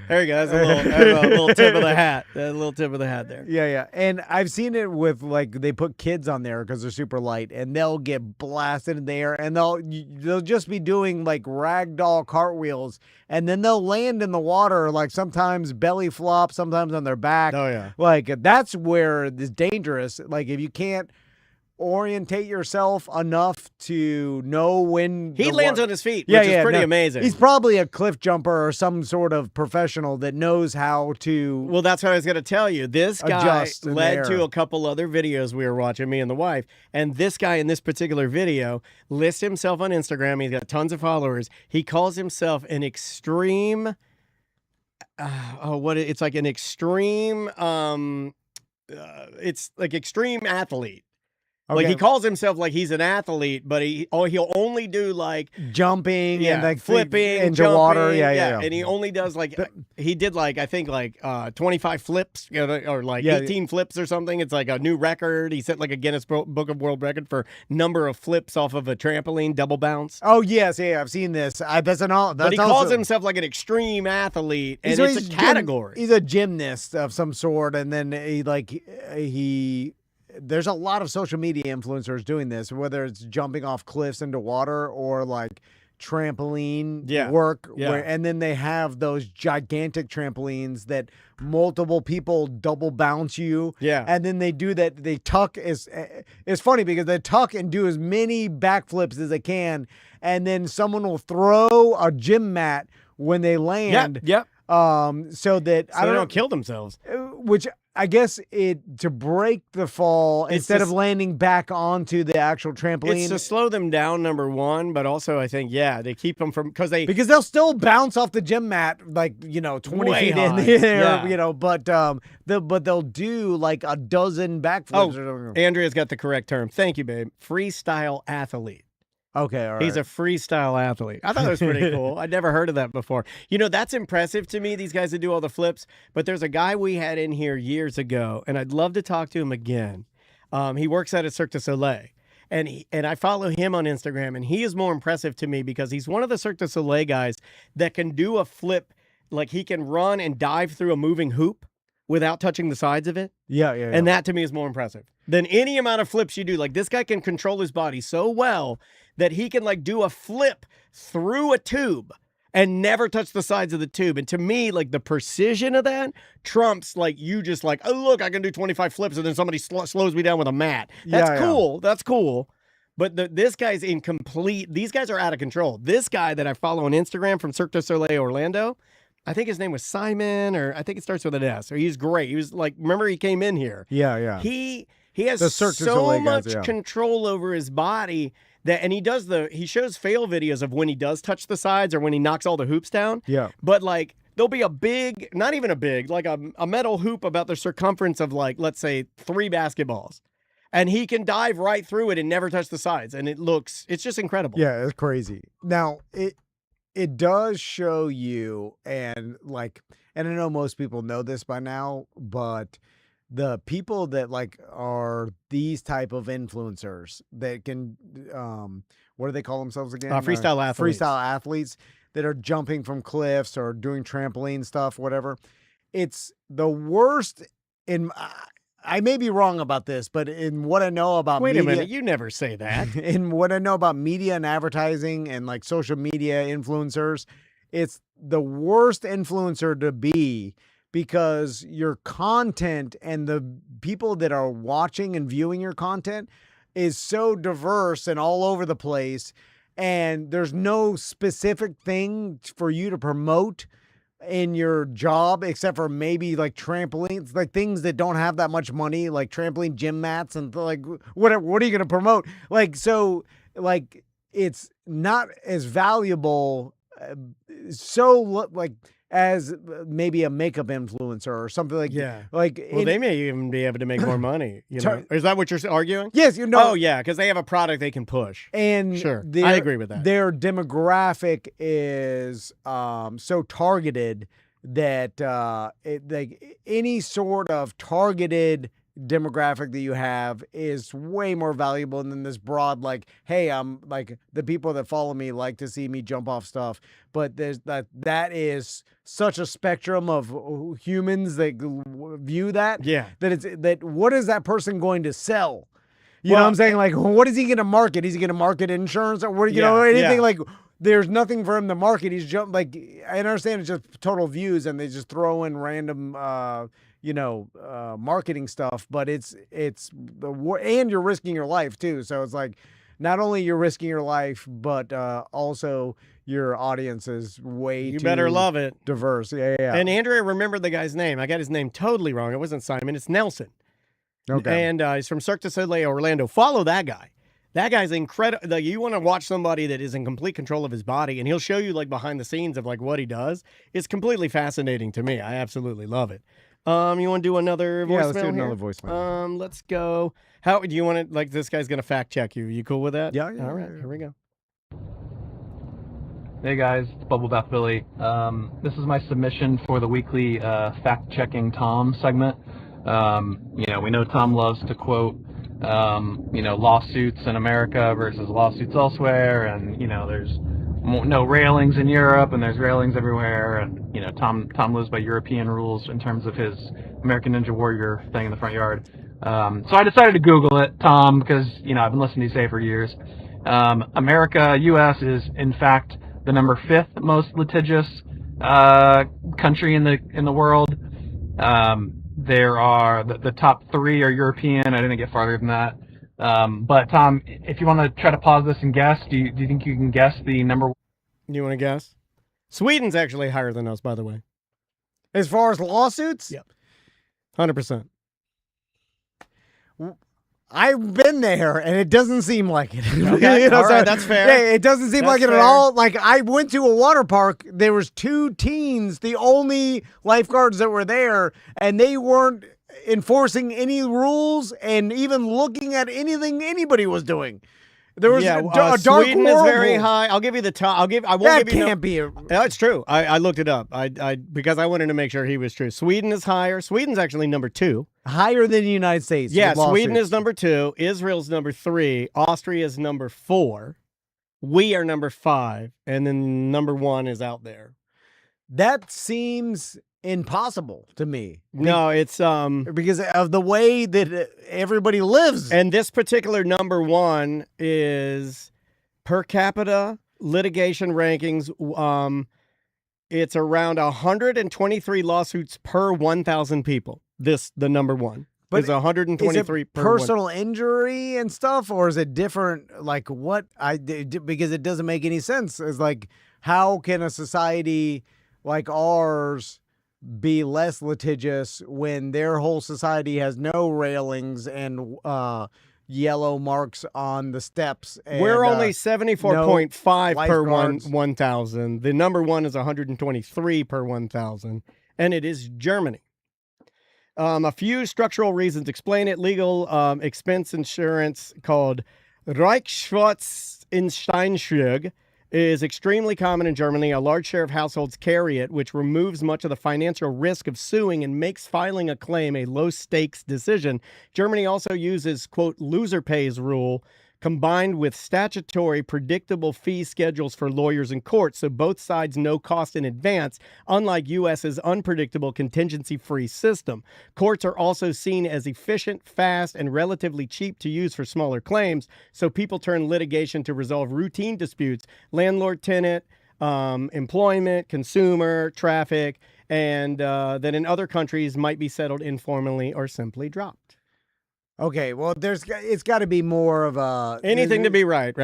There you go. That's a little tip of the hat. A little tip of the hat there. Yeah. And I've seen it with they put kids on there because they're super light, and they'll get blasted in the air, and they'll just be doing like ragdoll cartwheels, and then they'll land in the water like sometimes belly flop, sometimes on their back. Oh yeah. Like that's where it's dangerous. Like if you can't orientate yourself enough to know when he lands on his feet, which is pretty amazing. He's probably a cliff jumper or some sort of professional that knows how to. Well, that's what I was going to tell you. This guy led to a couple other videos we were watching, me and the wife, and this guy in this particular video lists himself on Instagram. He's got tons of followers. He calls himself an extreme. It's like an extreme. It's like extreme athlete. Like he Okay. calls himself like he's an athlete, but he'll only do like Jumping and like flipping into jumping, water. Yeah. And he only does like he did like I think like 25 flips, or like Yeah. 18 flips or something. It's like a new record. He set like a Guinness Book of World Record for number of flips off of a trampoline double bounce. Oh yes, yeah, I've seen this. But he calls himself like an extreme athlete, and it's a category. He's a gymnast of some sort, and then he. There's a lot of social media influencers doing this, whether it's jumping off cliffs into water or like trampoline work. Yeah. And then they have those gigantic trampolines that multiple people double bounce you. Yeah. And then they do that. They tuck. It's funny because they tuck and do as many backflips as they can. And then someone will throw a gym mat when they land. Yep. So that I don't know, kill themselves. Which I guess to break the fall instead of landing back onto the actual trampoline. It's to slow them down, number one, but also I think they keep them from because they'll still bounce off the gym mat like 20 Way feet in high. the air, Yeah. but they'll do like a dozen backflips. Andrea's got the correct term. Thank you, babe. Freestyle athlete. Okay, all right. He's a freestyle athlete. I thought that was pretty cool. I'd never heard of that before. That's impressive to me, these guys that do all the flips. But there's a guy we had in here years ago, and I'd love to talk to him again. He works at a Cirque du Soleil, and I follow him on Instagram, and he is more impressive to me because he's one of the Cirque du Soleil guys that can do a flip, like he can run and dive through a moving hoop without touching the sides of it. Yeah. And that to me is more impressive than any amount of flips you do. Like this guy can control his body so well that he can like do a flip through a tube and never touch the sides of the tube. And to me, like the precision of that trumps like you just like, oh, look, I can do 25 flips and then somebody slows me down with a mat. That's cool. That's cool. But this guy's these guys are out of control. This guy that I follow on Instagram from Cirque du Soleil Orlando, I think his name was Simon, or I think it starts with an S. So he's great. He was like, remember he came in here. Yeah. He has The Cirque du so Soleil much guys, control over his body and he shows fail videos of when he does touch the sides or when he knocks all the hoops down. Yeah. But like there'll be a big, not even a big, like a metal hoop about the circumference of like, let's say 3 basketballs. And he can dive right through it and never touch the sides. And it's just incredible. Yeah, it's crazy. Now, it does show you, and I know most people know this by now, but the people that like are these type of influencers that can, what do they call themselves again? Freestyle athletes. Freestyle athletes that are jumping from cliffs or doing trampoline stuff, whatever. It's the worst I may be wrong about this, but in what I know about Wait media, a minute, you never say that. in what I know about media and advertising and like social media influencers, it's the worst influencer to be because your content and the people that are watching and viewing your content is so diverse and all over the place, and there's no specific thing for you to promote in your job except for maybe like trampolines, like things that don't have that much money, like trampoline gym mats and like what are you going to promote? Like, so like it's not as valuable as maybe a makeup influencer or something like Well, they may even be able to make more money. Is that what you're arguing? Yes, Oh yeah, because they have a product they can push. And sure, I agree with that. Their demographic is so targeted that like any sort of targeted demographic that you have is way more valuable than this broad, like, hey, I'm like the people that follow me like to see me jump off stuff. But there's that is such a spectrum of humans that view that. Yeah. That what is that person going to sell? You know what I'm saying? Like, what is he going to market? Is he going to market insurance or what? Anything like? There's nothing for him to market. He's just like, I understand it's just total views and they just throw in random, marketing stuff, but it's and you're risking your life too. So it's like, not only you're risking your life, but also your audience is way too better love it. Diverse. Yeah. And Andrea remembered the guy's name. I got his name totally wrong. It wasn't Simon. It's Nelson. Okay. And he's from Cirque du Soleil Orlando. Follow that guy. That guy's incredible. Like, you want to watch somebody that is in complete control of his body, and he'll show you like behind the scenes of like what he does. It's completely fascinating to me. I absolutely love it. You want to do another voicemail? Yeah, let's do here? another voicemail. Let's go. How do you want to, like, this guy's going to fact check you. You cool with that? Yeah. All right, here we go. Hey guys, it's Bubble Bath Billy. This is my submission for the weekly fact-checking Tom segment. We know Tom loves to quote, lawsuits in America versus lawsuits elsewhere, and there's no railings in Europe, and there's railings everywhere, and Tom lives by European rules in terms of his American Ninja Warrior thing in the front yard. So I decided to Google it, Tom, because I've been listening to you say for years. America, U.S. is in fact the number 5th most litigious country in the world. There are the top 3 are European. I didn't get farther than that. But Tom, if you want to try to pause this and guess, do you think you can guess the number? You want to guess? Sweden's actually higher than us, by the way. As far as lawsuits? Yep. 100%. I've been there, and it doesn't seem like it. Okay, all right, that's fair. Yeah, it doesn't seem like it fair. at all. Like, I went to a water park. There was 2 teens, the only lifeguards that were there, and they weren't enforcing any rules and even looking at anything anybody was doing. There was a dark Sweden is very whirlpool. high. I'll give you the top. I won't That give you. can't be. No, it's true. I looked it up. Because I wanted to make sure he was true. Sweden is higher. Sweden's actually number 2. Higher than the United States. Yeah, with Sweden lawsuits. is number 2. Israel's number 3. Austria is number 4. We are number 5, and then number 1 is out there. That seems impossible to me. No, it's Because of the way that everybody lives. and this particular number 1 is per capita litigation rankings. It's around 123 lawsuits per 1,000 people. The number 1. But is 123 is it per personal injury and stuff, or is it different? Like what because it doesn't make any sense. It's like, how can a society like ours be less litigious when their whole society has no railings and yellow marks on the steps? And, We're only 74.5 per lifeguards. 1,000. The number 1 is 123 per 1,000, and it is Germany. A few structural reasons explain it. Legal expense insurance called Reichsschutzinsteinschlag is extremely common in Germany. A large share of households carry it, which removes much of the financial risk of suing and makes filing a claim a low-stakes decision. Germany also uses, quote, loser pays rule, combined with statutory predictable fee schedules for lawyers and courts, so both sides know cost in advance, unlike U.S.'s unpredictable contingency-free system. Courts are also seen as efficient, fast, and relatively cheap to use for smaller claims, so people turn litigation to resolve routine disputes, landlord-tenant, employment, consumer, traffic, and that in other countries might be settled informally or simply dropped. Okay, well, it's got to be more of a Anything to be right?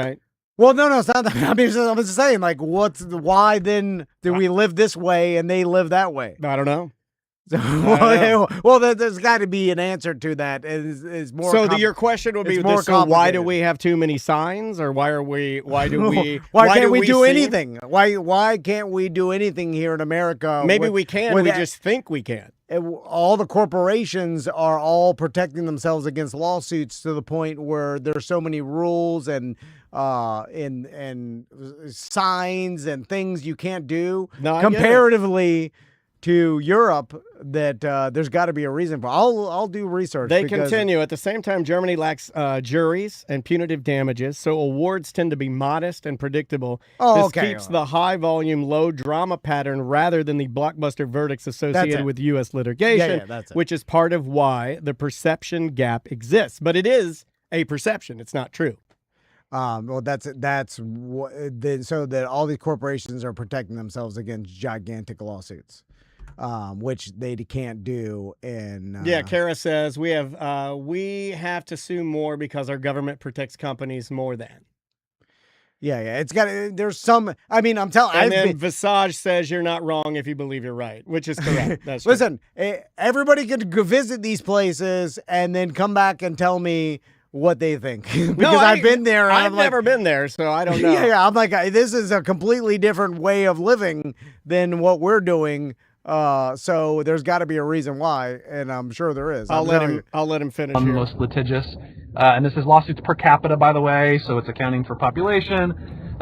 Well, no, it's not that. I'm just saying, like, why then do we live this way and they live that way? I don't know. Well, there's got to be an answer to that. It's more. So your question would be: it's more so why do complicated. we have too many signs, or why do we? Why can't we do see- anything? Why can't we do anything here in America? Maybe we can. with We that- just think we can. all the corporations are all protecting themselves against lawsuits to the point where there's so many rules and signs and things you can't do No, I get it. comparatively to Europe that there's got to be a reason for. I'll do research. They because- continue. At the same time, Germany lacks juries and punitive damages, so awards tend to be modest and predictable. Oh, this okay. keeps the high-volume, low-drama pattern rather than the blockbuster verdicts associated it. with U.S. litigation, Yeah, that's it. which is part of why the perception gap exists. But it is a perception. It's not true. Well, that's what. So that all these corporations are protecting themselves against gigantic lawsuits, which they can't do. And Yeah, Kara says we have to sue more because our government protects companies more than. yeah, it's got. There's some. I mean, I'm telling. And then Visage says you're not wrong if you believe you're right, which is correct. That's true. Listen, everybody could go visit these places and then come back and tell me what they think because I've been there. And I've I'm like, never been there, so I don't know. yeah. I'm like, this is a completely different way of living than what we're doing. So there's got to be a reason why, and I'm sure there is. I'll let him finish here. Most litigious, and this is lawsuits per capita, by the way, so it's accounting for population.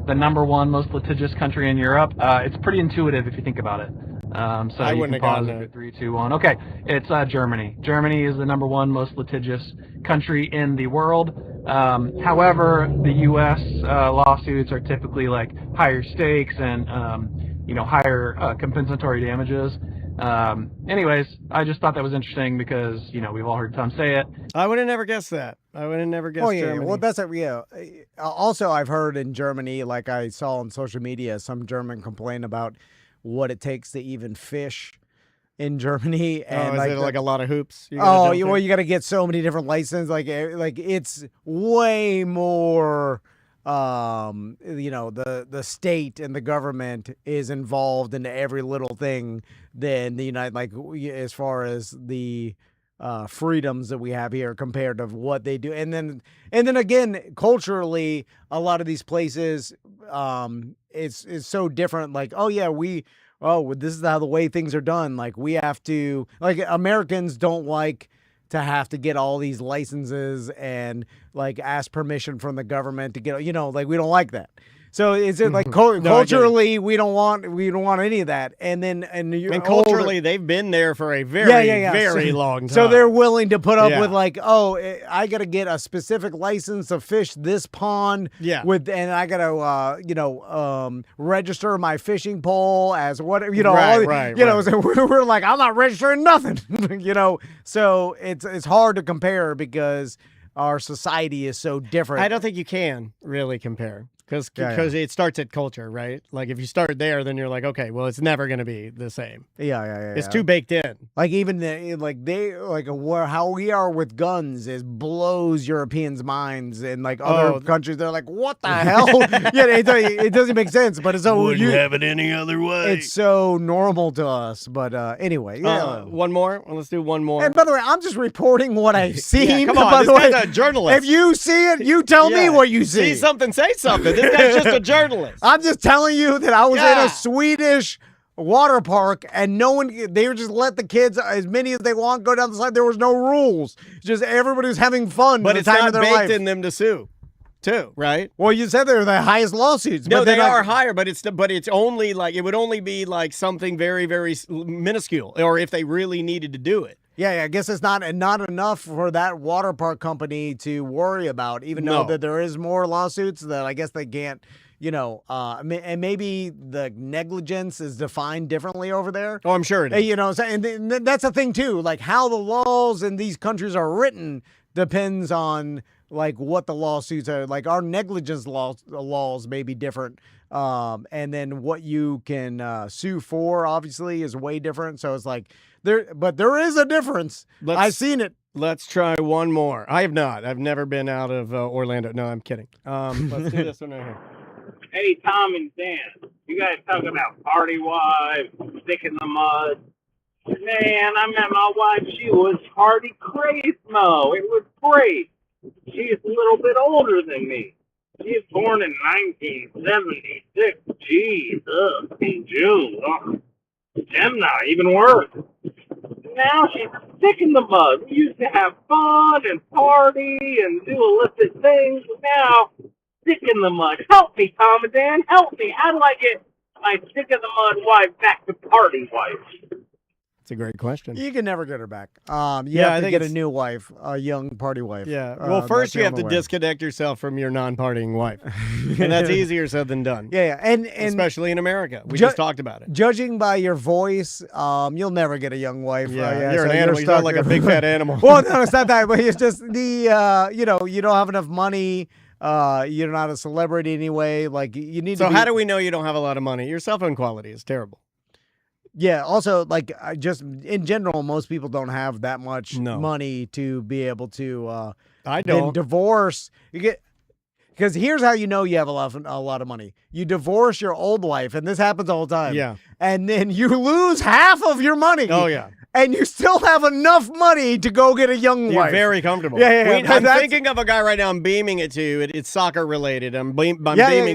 The number one most litigious country in Europe. It's pretty intuitive if you think about it. So I you wouldn't can have pause gotten it. it. 3, 2, 1. Okay, it's Germany. Germany is the number one most litigious country in the world. However, the U.S. Lawsuits are typically like higher stakes and higher compensatory damages. Anyways, I just thought that was interesting because we've all heard Tom say it. I would have never guessed that. I would have never guessed. Oh yeah, Germany. well that's Also, I've heard in Germany, like I saw on social media, some German complain about what it takes to even fish in Germany, and is it like a lot of hoops? You got to get so many different licenses. Like it's way more. The state and the government is involved in every little thing than the as far as the freedoms that we have here compared to what they do. And then again, culturally, a lot of these places, it's so different. Like, this is how the way things are done. Like we have to, Americans don't like to have to get all these licenses and ask permission from the government to get, we don't like that. So it's like culturally, we don't want any of that. And culturally, they've been there for a very long time. So they're willing to put up with I got to get a specific license to fish this pond. Yeah. And I got to register my fishing pole as whatever. Right. So we're like, I'm not registering nothing. So it's hard to compare because our society is so different. I don't think you can really compare. Because it starts at culture, right? Like if you start there, then you're like, okay, well, it's never going to be the same. Yeah. It's too baked in. Like even how we are with guns blows Europeans' minds, and other countries, they're like, what the hell? It doesn't make sense, but it's so wouldn't have it any other way. It's so normal to us. But anyway, one more. Let's do one more. And by the way, I'm just reporting what I've seen. Come on, this guy's a journalist. If you see it, you tell me what you see. See something, say something. This guy's just a journalist. I'm just telling you that I was in a Swedish water park and they were just let the kids, as many as they want, go down the slide. There was no rules. Just everybody was having fun. But it's not baked in them to sue, too, right? Well, you said they're the highest lawsuits. No, they are higher, but it's only it would only be something very, very minuscule, or if they really needed to do it. Yeah, I guess it's not enough for that water park company to worry about, even though that there is more lawsuits that I guess they can't, and maybe the negligence is defined differently over there. Oh, I'm sure it is. And that's the thing too, how the laws in these countries are written depends on what the lawsuits are. Our negligence laws may be different. And then what you can sue for obviously is way different. So it's there is a difference. I've seen it. Let's try one more. I have not. I've never been out of Orlando. No, I'm kidding. Let's do this one right here. Hey, Tom and Dan, you guys talking about party wives, stick in the mud. Man, I met my wife. She was party crazy. It was great. She's a little bit older than me. She was born in 1976. Jeez, in June. Gemini, even worse. Now she's sick in the mud. We used to have fun and party and do illicit things. Now, sick in the mud. Help me, Tom and Dan. Help me. How do I get my sick in the mud wife back to party wife? That's a great question. You can never get her back. You have to get a new wife, a young party wife. Yeah. Well, first you have to disconnect yourself from your non-partying wife, and that's easier said than done. Yeah, and especially in America, we just talked about it. Judging by your voice, you'll never get a young wife. Yeah, you're an animal. You're like a big fat animal. Well, no, it's not that. But it's just the you don't have enough money. You're not a celebrity anyway. You need. So how do we know you don't have a lot of money? Your cell phone quality is terrible. Yeah. Also, just in general, most people don't have that much money to be able to. I don't. Divorce. Because here's how you know you have a lot of money. You divorce your old wife, and this happens all the time. Yeah. And then you lose half of your money. Oh yeah. and you still have enough money to go get a young You're wife. very comfortable. Yeah. I'm That's- thinking of a guy right now. I'm beaming it to. It's soccer related. I'm beaming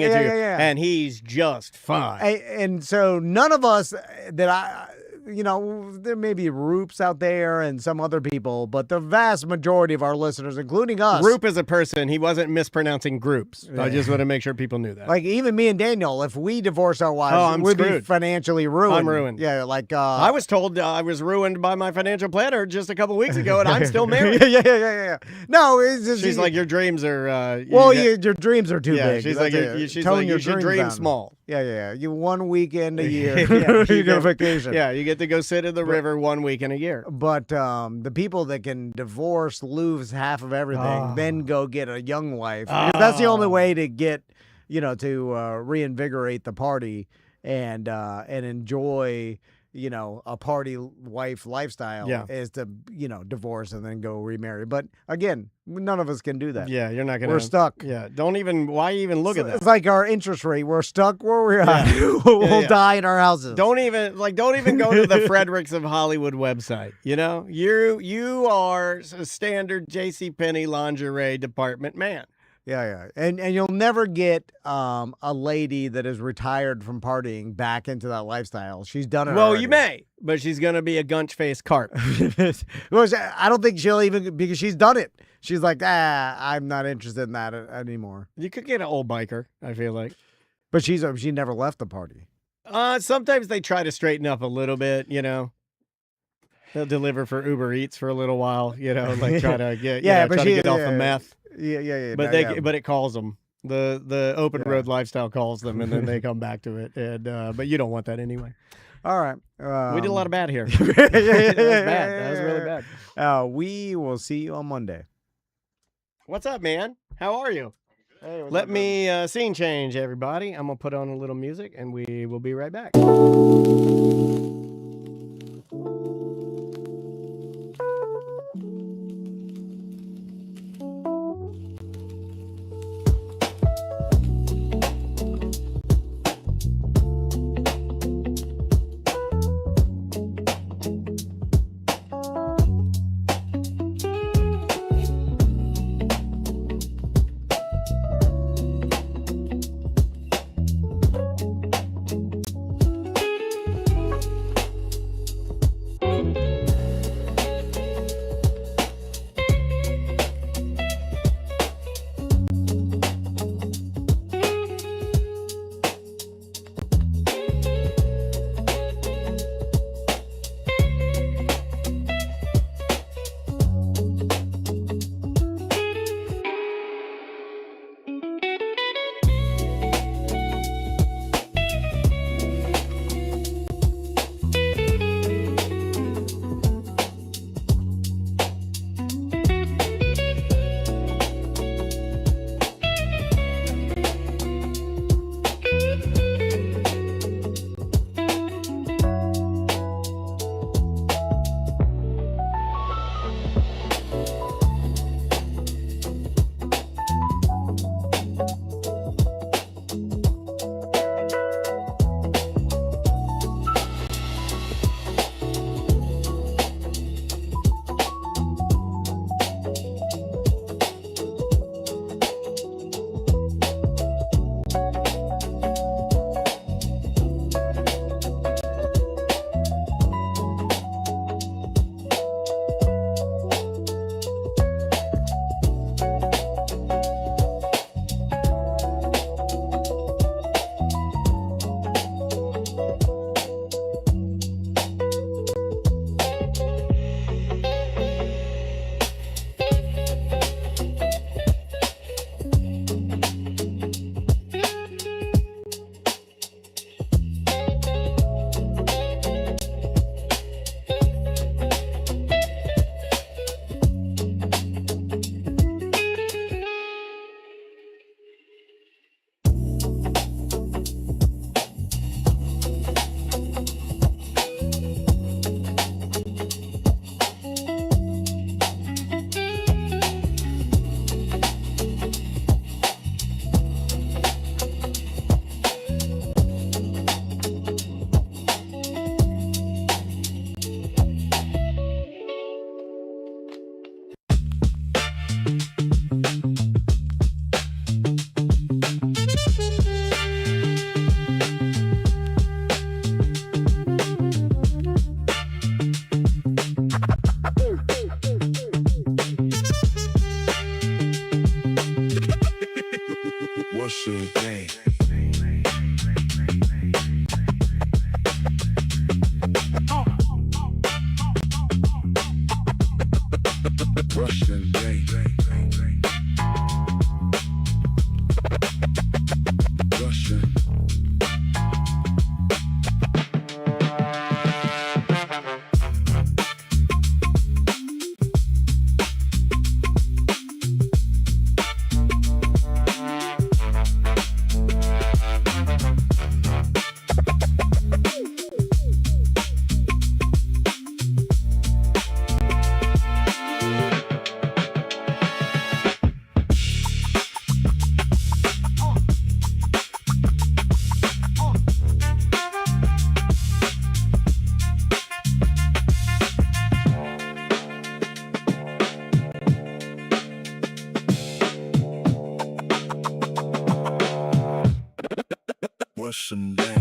it to, yeah. and he's just fine. And so none of us that there may be Roops out there and some other people, but the vast majority of our listeners, including us. Group is a person. He wasn't mispronouncing groups. I just want to make sure people knew that. Like even me and Daniel, if we divorce our wives, I'm we'd be screwed. financially ruined. I'm ruined. Yeah, like I was told I was ruined by my financial planner just a couple weeks ago, and I'm still married. yeah. No, it's just She's like, your dreams are. your dreams are too big. She's That's like, it. she's Tone like, your you should dreams dream down. small. Yeah. You 1 weekend a year. Yeah, you go vacation. Yeah, you get to go sit in the river 1 week in a year. But the people that can divorce, lose half of everything, then go get a young wife. Because that's the only way to get, to reinvigorate the party and enjoy, a party wife lifestyle is to, divorce and then go remarry. But again, none of us can do that. Yeah, you're not gonna. We're stuck. Yeah, why even look at that? It's like our interest rate. We're stuck where we're at. We'll die in our houses. Don't even go to the Fredericks of Hollywood website. You are a standard JCPenney lingerie department man. Yeah. And you'll never get a lady that is retired from partying back into that lifestyle. She's done it Well, already. you may, but she's gonna be a gunch-faced carp. Well, I don't think she'll even, because she's done it. She's like, I'm not interested in that anymore. You could get an old biker, I feel like. But she never left the party. Sometimes they try to straighten up a little bit, They'll deliver for Uber Eats for a little while, like try to get, try to get off the meth. Yeah. But it calls them. The open road lifestyle calls them, and then they come back to it. And but you don't want that anyway. All right. We did a lot of bad here. That was bad. That was really bad. We will see you on Monday. What's up, man? How are you? Hey, Let me scene change, everybody. I'm gonna put on a little music, and we will be right back. Russian day. Russian. Russian day.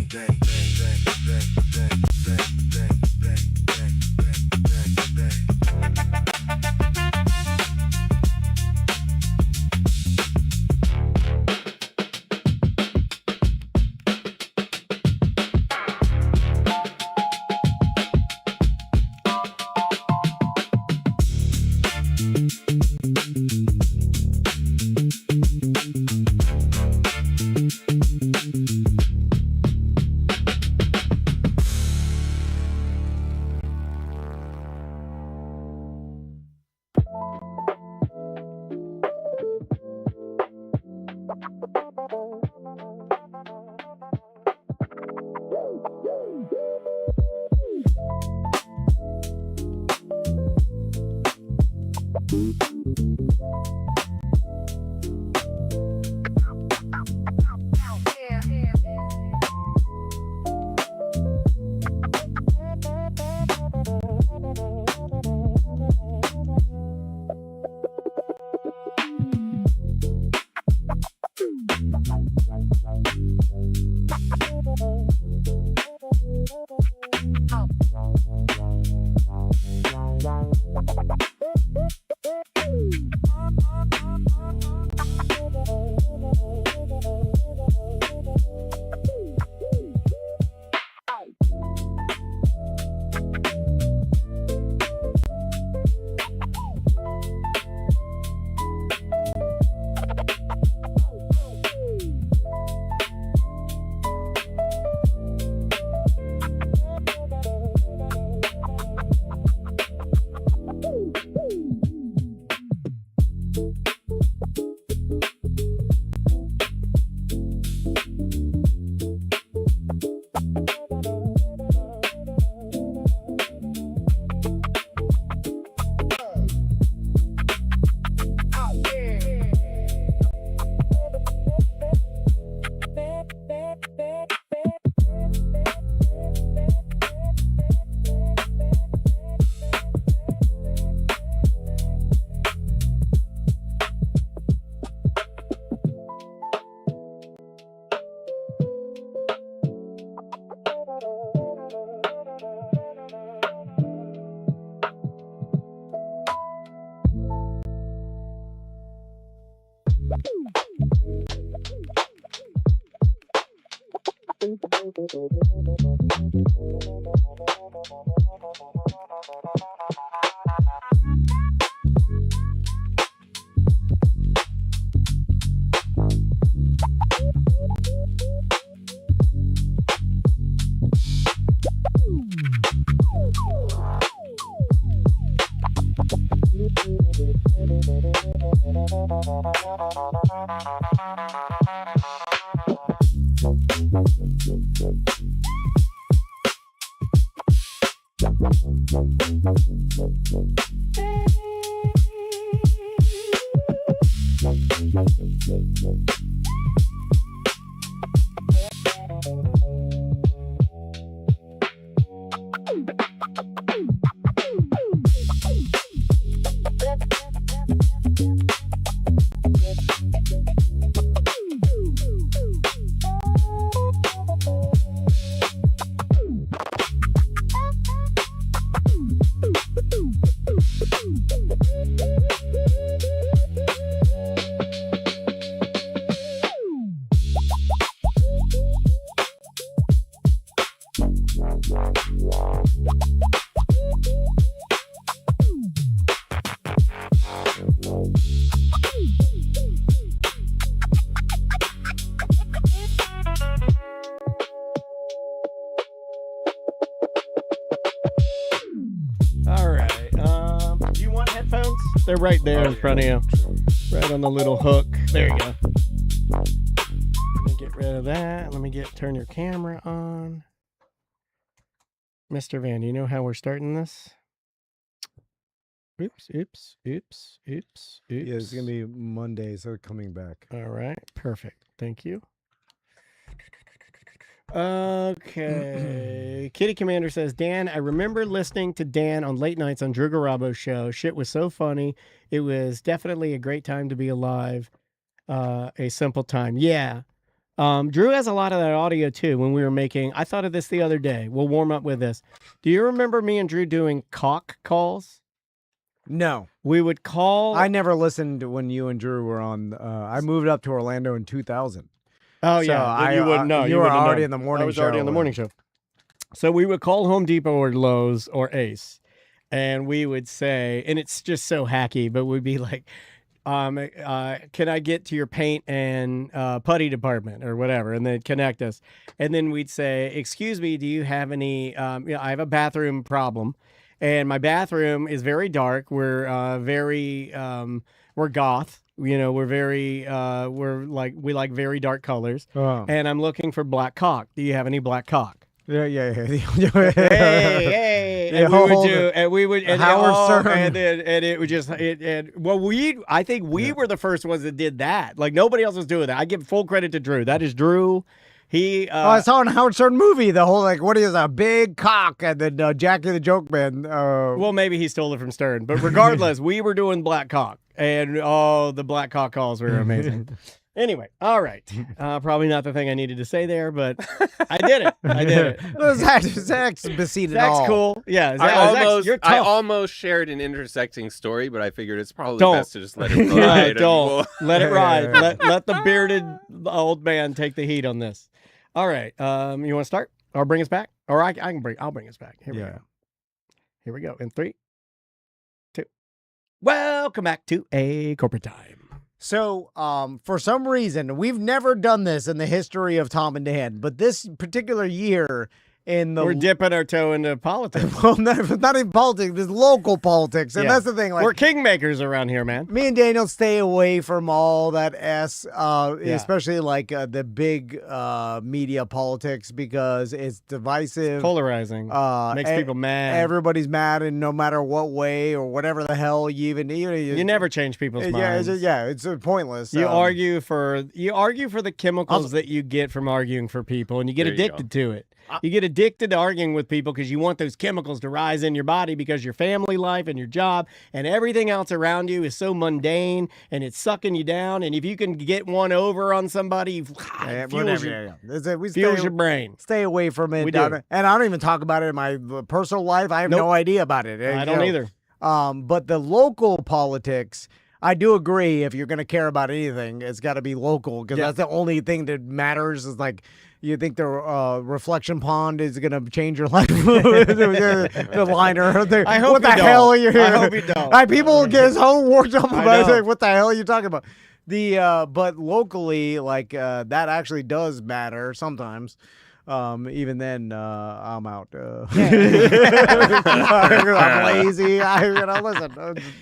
They're right there in front of you. Right on the little hook. There you go. Let me get rid of that. Let me turn your camera on. Mr. Van, do you know how we're starting this? Oops. Yeah, it's gonna be Monday, so coming back. All right, perfect. Thank you. Okay. Kitty Commander says, Dan, I remember listening to Dan on late nights on Drew Garabo's show. Shit was so funny. It was definitely a great time to be alive. A simple time. Yeah. Drew has a lot of that audio too when we were making. I thought of this the other day. We'll warm up with this. Do you remember me and Drew doing cock calls? No. We would call. I never listened to when you and Drew were on. I moved up to Orlando in 2000. Oh, So yeah. You wouldn't know. You were wouldn't already know. in the morning I was show. already on the morning show. So we would call Home Depot or Lowe's or Ace, and we would say, and it's just so hacky, but we'd be like, can I get to your paint and putty department or whatever, and then connect us. And then we'd say, excuse me, do you have any, I have a bathroom problem, and my bathroom is very dark. We're we're goth. You know, we're very, we like very dark colors. Oh. And I'm looking for black cock. Do you have any black cock? Yeah. Hey. Yeah, And we would, and Howard Stern. and it would just, I think we were the first ones that did that. Like nobody else was doing that. I give full credit to Drew. That is Drew. He, I saw in a Howard Stern movie the whole what is a big cock, and then Jackie the Joke Man. Well, maybe he stole it from Stern, but regardless, we were doing black cock, and the black cock calls were amazing. Anyway, all right. Probably not the thing I needed to say there, but I did it. Zach's beseated Zach's all. cool. Yeah, you're I tough. almost shared an intersecting story, but I figured it's probably Don't. best to just let it ride. Don't let it ride. Let the bearded old man take the heat on this. All right. You want to start or bring us back, or I'll bring us back. Here we go. Here we go. In 3, 2. Welcome back to A Corporate Time. So, for some reason, we've never done this in the history of Tom and Dan, but this particular year we're dipping our toe into politics. Well, not even politics, this local politics. And Yeah. that's the thing. Like, We're kingmakers around here, man. me and Daniel stay away from all that especially the big media politics, because it's divisive. Polarizing. Makes people mad. Everybody's mad, and no matter what way or whatever the hell you never change people's minds. It's pointless. You argue for the chemicals that you get from arguing for people, and you get There you addicted to it. You get addicted to arguing with people because you want those chemicals to rise in your body, because your family life and your job and everything else around you is so mundane and it's sucking you down. And if you can get one over on somebody, it fuels your brain. Stay away from it. We do. And I don't even talk about it in my personal life. I have no idea about it. I don't either. But the local politics, I do agree. If you're going to care about anything, it's got to be local, because that's the only thing that matters. Is like, you think the reflection pond is going to change your life? the liner. I hope what you the don't. hell are you? I hope you don't. People get so worked up about it. know. Like, what the hell are you talking about? But locally, that actually does matter sometimes. Even then, I'm out. I'm lazy. Listen.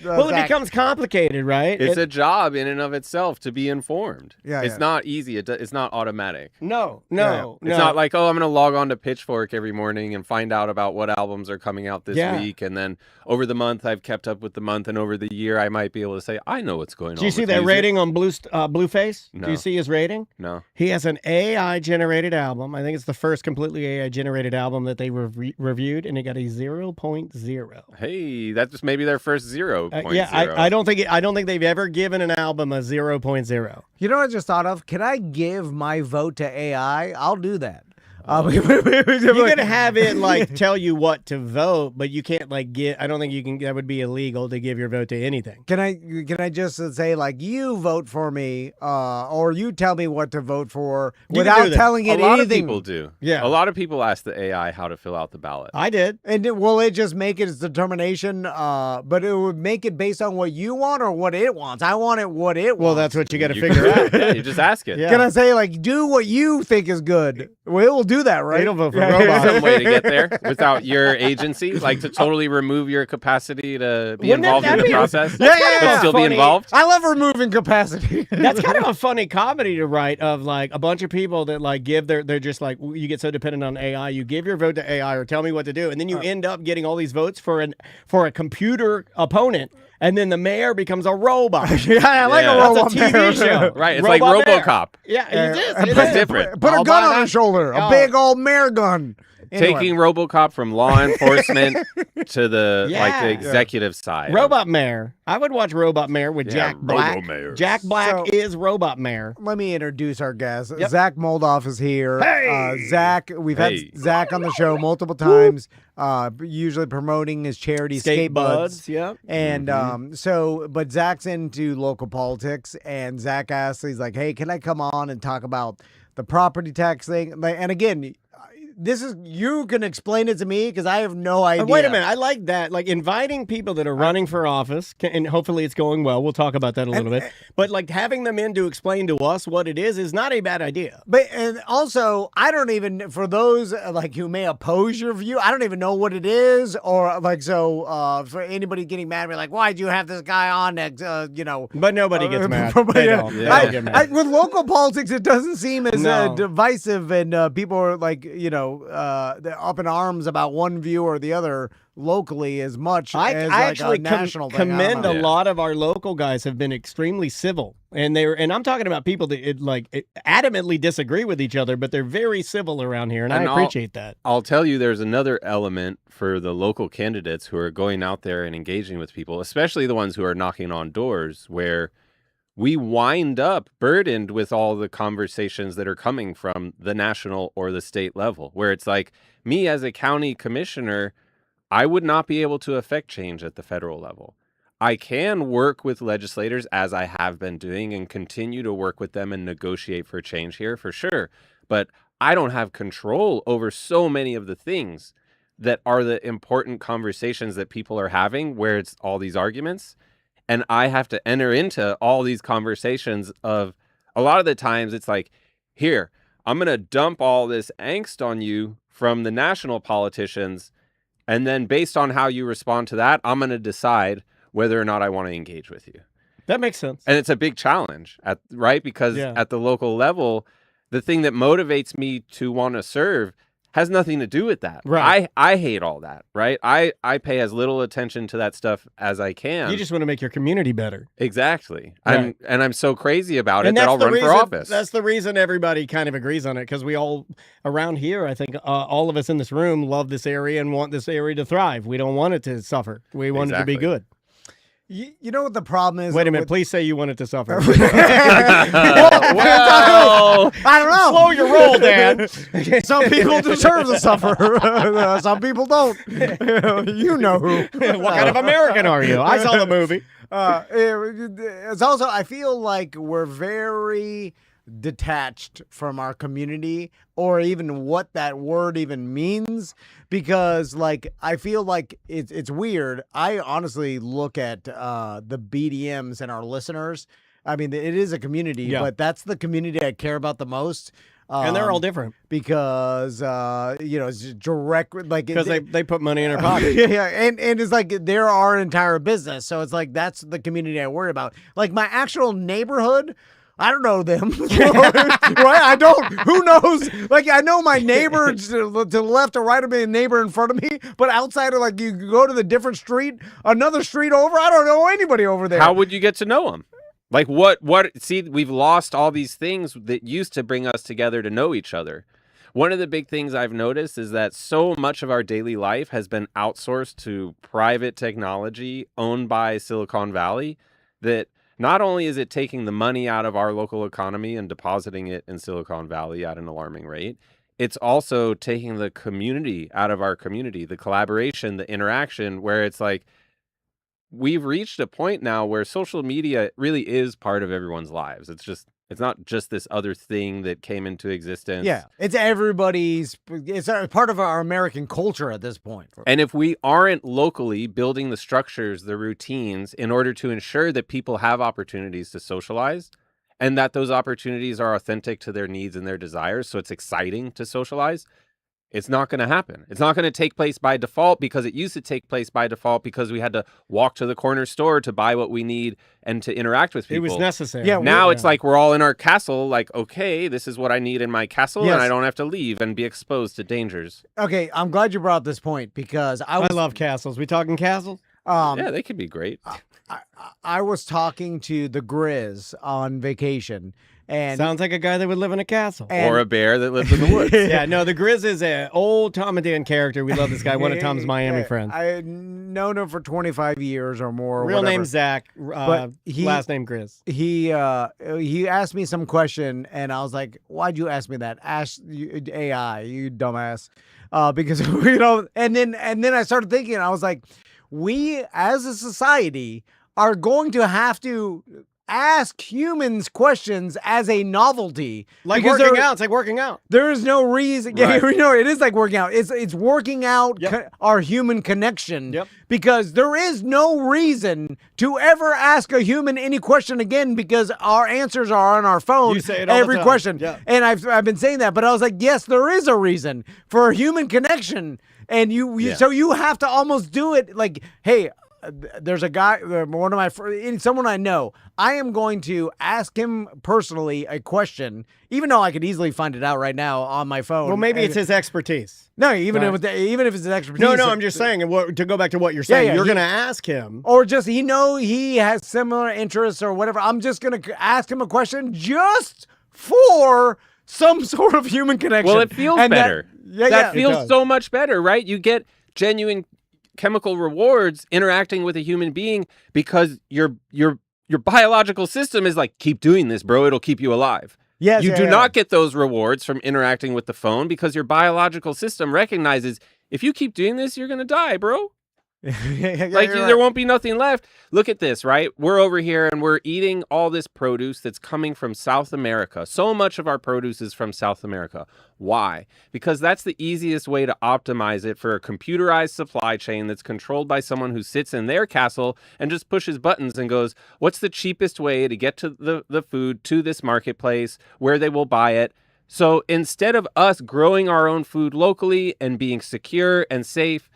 Well, it Zach. becomes complicated, right? It's a job in and of itself to be informed. Yeah. Not easy. It's not automatic. No. It's not like, I'm going to log on to Pitchfork every morning and find out about what albums are coming out this week. And then over the month, I've kept up with the month. And over the year, I might be able to say, I know what's going on. Do you see that rating on Blueface? No. Do you see his rating? No. He has an AI-generated album. I think it's the first completely AI-generated album that they reviewed, and it got a 0.0. Hey, that's just maybe their first 0.0. I don't think they've ever given an album a 0.0. You know what I just thought of? Can I give my vote to AI? I'll do that. You can have it tell you what to vote, but you can't I don't think you can. That would be illegal to give your vote to anything. Can I just say you vote for me, or you tell me what to vote for without telling it anything? A lot anything? of people do. Yeah. A lot of people ask the AI how to fill out the ballot. I did. And will it just make it its determination? But it would make it based on what you want or what it wants. I want it what it wants. Well, that's what you got to figure out. Yeah, you just ask it. Yeah. Can I say do what you think is good? Well, it will do do that, right? He'll vote for Yeah. robots. Some way to get there without your agency, like to totally remove your capacity to be Wouldn't involved in that the be- process, Yeah, yeah, but yeah. still be Funny. involved. I love removing capacity. That's kind of a funny comedy to write of like a bunch of people that like give they're just like you get so dependent on AI. You give your vote to AI or tell me what to do, and then you end up getting all these votes for a computer opponent, and then the mayor becomes a robot. Yeah, I like Yeah. a That's robot a TV mayor. show. Right, it's Robot like mayor. RoboCop. Yeah, it is. And It But is. different. Put a All gun by on that- his shoulder, a Oh. big old mare gun. Anyway. Taking RoboCop from law enforcement to the like the Yeah. executive side. Robot Mayor. I would watch Robot Mayor with Yeah, Jack Black. Robo-Mayor. Jack Black So- is Robot Mayor. Let me introduce our guest. Yep. Zach Moldoff is here. Hey! Zach, we've Hey. had Zach on the show multiple times, usually promoting his charity Skate Buds. Yep. And Mm-hmm. but Zach's into local politics, and Zach asked, he's like, hey, can I come on and talk about the property tax thing? And again, you can explain it to me because I have no idea. Wait a minute. I like that. Like inviting people that are running for office, and hopefully it's going well. We'll talk about that a little bit. But like having them in to explain to us what it is not a bad idea. But and also, I don't even, for those like who may oppose your view, I don't even know what it is, or like for anybody getting mad at me, like, why'd you have this guy on that, But nobody gets mad. but They yeah. don't. They Yeah. don't get mad. With local politics, it doesn't seem as No. divisive, and people are like, they're up in arms about one view or the other locally as much I as actually like a national thing. I don't commend know. a Yeah. lot of our local guys have been extremely civil, and I'm talking about people that adamantly disagree with each other, but they're very civil around here, and I And appreciate that. I'll tell you, there's another element for the local candidates who are going out there and engaging with people, especially the ones who are knocking on doors, where we wind up burdened with all the conversations that are coming from the national or the state level, where it's like, me as a county commissioner, I would not be able to affect change at the federal level. I can work with legislators, as I have been doing, and continue to work with them and negotiate for change here for sure. But I don't have control over so many of the things that are the important conversations that people are having, where it's all these arguments. And I have to enter into all these conversations of, a lot of the times it's like, here, I'm going to dump all this angst on you from the national politicians. And then based on how you respond to that, I'm going to decide whether or not I want to engage with you. That makes sense. And it's a big challenge, right? Because Yeah. at the local level, the thing that motivates me to want to serve has nothing to do with that. Right. I hate all that, right? I pay as little attention to that stuff as I can. You just want to make your community better. Exactly. Right. And I'm so crazy about it And that that's I'll the run reason, for office. That's the reason everybody kind of agrees on it, because we all around here, I think all of us in this room love this area and want this area to thrive. We don't want it to suffer. We want it to be Exactly. good. You know what the problem is? Wait a minute. with- Please say you want it to suffer. Well, I don't know. Slow your roll, Dan. Some people deserve to suffer. Some people don't. You know who. What kind of American are you? I saw the movie. It's also, I feel like we're very detached from our community, or even what that word even means, because like I feel like it's weird. I honestly look at the BDMs and our listeners. I mean, it is a community, Yeah. but that's the community I care about the most. And they're all different because it's just direct, like because they put money in their pocket. yeah, and it's like they're our entire business, so it's like that's the community I worry about. Like my actual neighborhood, I don't know them, right? I don't. Who knows? Like I know my neighbor to the left or right of me, a neighbor in front of me, but outside of like you go to the different street, another street over, I don't know anybody over there. how would you get to know them? Like what, see, we've lost all these things that used to bring us together to know each other. One of the big things I've noticed is that so much of our daily life has been outsourced to private technology owned by Silicon Valley, that not only is it taking the money out of our local economy and depositing it in Silicon Valley at an alarming rate, it's also taking the community out of our community, the collaboration, the interaction, where it's like, we've reached a point now where social media really is part of everyone's lives. It's not just this other thing that came into existence. Yeah, it's part of our American culture at this point. And if we aren't locally building the structures, the routines in order to ensure that people have opportunities to socialize and that those opportunities are authentic to their needs and their desires, so it's exciting to socialize, it's not going to happen. It's not going to take place by default, because it used to take place by default because we had to walk to the corner store to buy what we need and to interact with people. It was necessary. Yeah, Now it's like we're all in our castle, like, okay, this is what I need in my castle, Yes. and I don't have to leave and be exposed to dangers. Okay, I'm glad you brought up this point because I love castles. We talking castles? Yeah, they could be great. I was talking to the Grizz on vacation, and Sounds like a guy that would live in a castle. Or a bear that lives in the woods. Yeah, no, the Grizz is an old Tom and Dan character. We love this guy. One of Tom's Miami friends. I've known him for 25 years or more. Real whatever. name Zach. But he- last name Grizz. He asked me some question, and I was like, "Why'd you ask me that? Ask AI, you dumbass." Because and then I started thinking, I was like, we as a society are going to have to ask humans questions as a novelty. Like because working there- out. It's like working out. There is no reason. Right. It is like working out. It's working out Yep. our human connection. Yep. Because there is no reason to ever ask a human any question again, because our answers are on our phone. You say it all the every time. question. Yeah. And I've been saying that, but I was like, yes, there is a reason for human connection, and so you have to almost do it like, hey. There's a guy, one of my someone I know. I am going to ask him personally a question, even though I could easily find it out right now on my phone. Well, maybe And- it's his expertise. no, even Right. if it's his expertise. No, I'm just saying. To go back to what you're saying, yeah, you're he- going to ask him. or just he has similar interests or whatever. I'm just gonna ask him a question just for some sort of human connection. Well, it feels And better. That That It feels does. so much better, right? You get genuine chemical rewards interacting with a human being because your biological system is like, keep doing this, bro. It'll keep you alive. Yes, You yeah, do yeah. not get those rewards from interacting with the phone because your biological system recognizes if you keep doing this, you're going to die, bro. Like there won't be nothing left. Look at this, right? We're over here and we're eating all this produce that's coming from South America. So much of our produce is from South America. Why? Because that's the easiest way to optimize it for a computerized supply chain that's controlled by someone who sits in their castle and just pushes buttons and goes, what's the cheapest way to get to the food to this marketplace where they will buy it? So instead of us growing our own food locally and being secure and safe,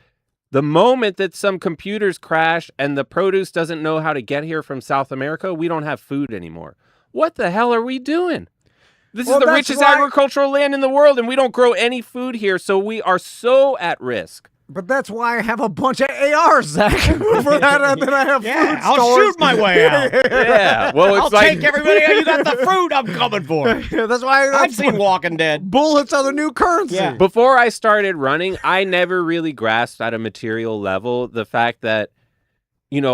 the moment that some computers crash and the produce doesn't know how to get here from South America, we don't have food anymore. What the hell are we doing? This is the that's richest why- agricultural land in the world, and we don't grow any food here, so we are so at risk. But that's why I have a bunch of ARs, Zach. For that, and then I have food I'll stores. shoot my way out. Yeah, well, it's I'll like take everybody. You got the fruit. I'm coming for. That's why I've seen Walking Dead. bullets are the new currency. Yeah. before I started running, I never really grasped at a material level the fact that,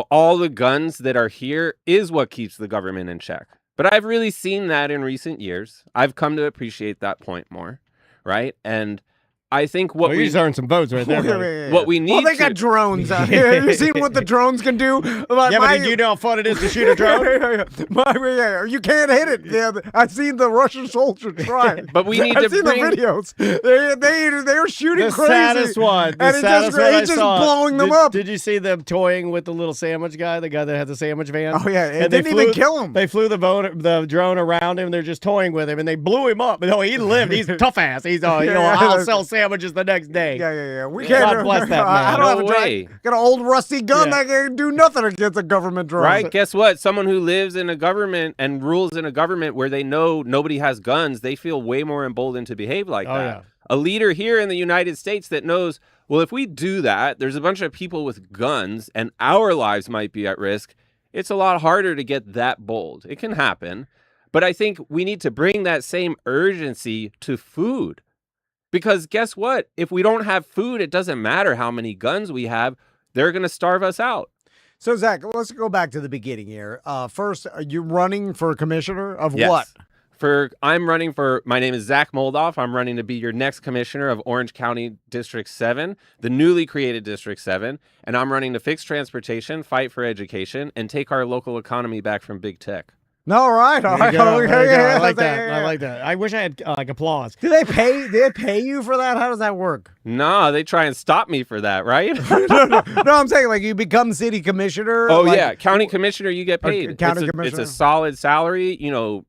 all the guns that are here is what keeps the government in check. But I've really seen that in recent years. I've come to appreciate that point more, right? And I think what Well, you we just earned some votes right there. buddy. what we need Well, they to got drones out here. Have you seen what the drones can do? Yeah, but do you know how fun it is to shoot a drone? You can't hit it. Yeah, I've seen the Russian soldier try. But we need I've to seen bring- the videos. They're shooting The crazy. saddest one. The and saddest one I it's just saw. blowing them did, up. Did you see them toying with the little sandwich guy, the guy that had the sandwich van? Oh, yeah, it And they didn't even flew- kill him. They flew the drone around him. They're just toying with him, and they blew him up. No, he lived. He's tough ass. He's I'll sell sandwiches the next day. Yeah. We God can't. bless that I man. don't have No a drone. way. Got an old rusty gun Yeah. that can do nothing against a government drone. Right? Guess what? Someone who lives in a government and rules in a government where they know nobody has guns, they feel way more emboldened to behave like Oh, that. yeah. A leader here in the United States that knows, well, if we do that, there's a bunch of people with guns and our lives might be at risk. It's a lot harder to get that bold. It can happen. But I think we need to bring that same urgency to food. Because guess what? If we don't have food, it doesn't matter how many guns we have. They're going to starve us out. So, Zach, let's go back to the beginning here. First, are you running for commissioner of Yes. what? My name is Zach Moldoff. I'm running to be your next commissioner of Orange County District 7, the newly created District 7. And I'm running to fix transportation, fight for education, and take our local economy back from big tech. No, all right. There you go, there you go. I like that. I like that. I wish I had like applause. Do they pay you for that? How does that work? No, they try and stop me for that, right? No, I'm saying like you become city commissioner. Oh like, yeah, county commissioner, you get paid. county It's commissioner. a solid salary,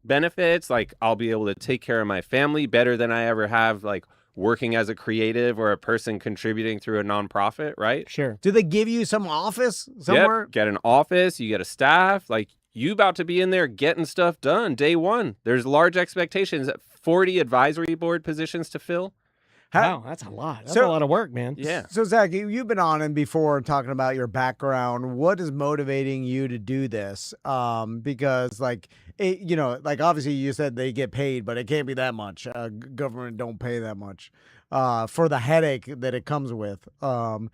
benefits. Like I'll be able to take care of my family better than I ever have, like working as a creative or a person contributing through a nonprofit, right? Sure. Do they give you some office somewhere? Yep. Get an office, you get a staff, like you about to be in there getting stuff done day one. There's large expectations, 40 advisory board positions to fill. Wow, that's a lot. That's a lot of work, man. Yeah. So Zach, you've been on and before talking about your background. What is motivating you to do this? Because like obviously you said they get paid, but it can't be that much. Government don't pay that much for the headache that it comes with. After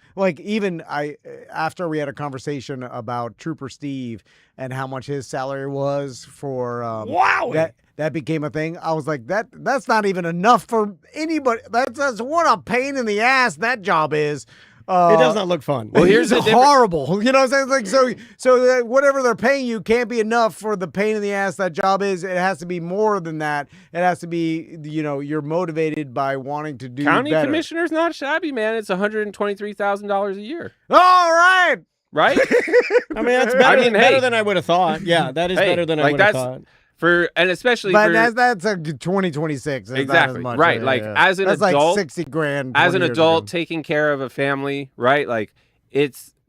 we had a conversation about Trooper Steve and how much his salary was for Wow. that became a thing. I was like, that's not even enough for anybody. That's what a pain in the ass that job is. It does not look fun. Well, here's it's horrible. You know what I'm saying? Like so whatever they're paying you can't be enough for the pain in the ass that job is. It has to be more than that. It has to be, you're motivated by wanting to do County better. commissioner's not shabby, man. It's $123,000 a year. All right. Right? I mean, that's better, better hey. than I would have thought. Yeah, that is Hey, better than I like, would have that's- thought. Especially But for that's a 2026. That's not Exactly, as much. right, Yeah, like, yeah. as an that's adult- like $60,000. as 20 an years adult ago. taking care of a family, right? Like that's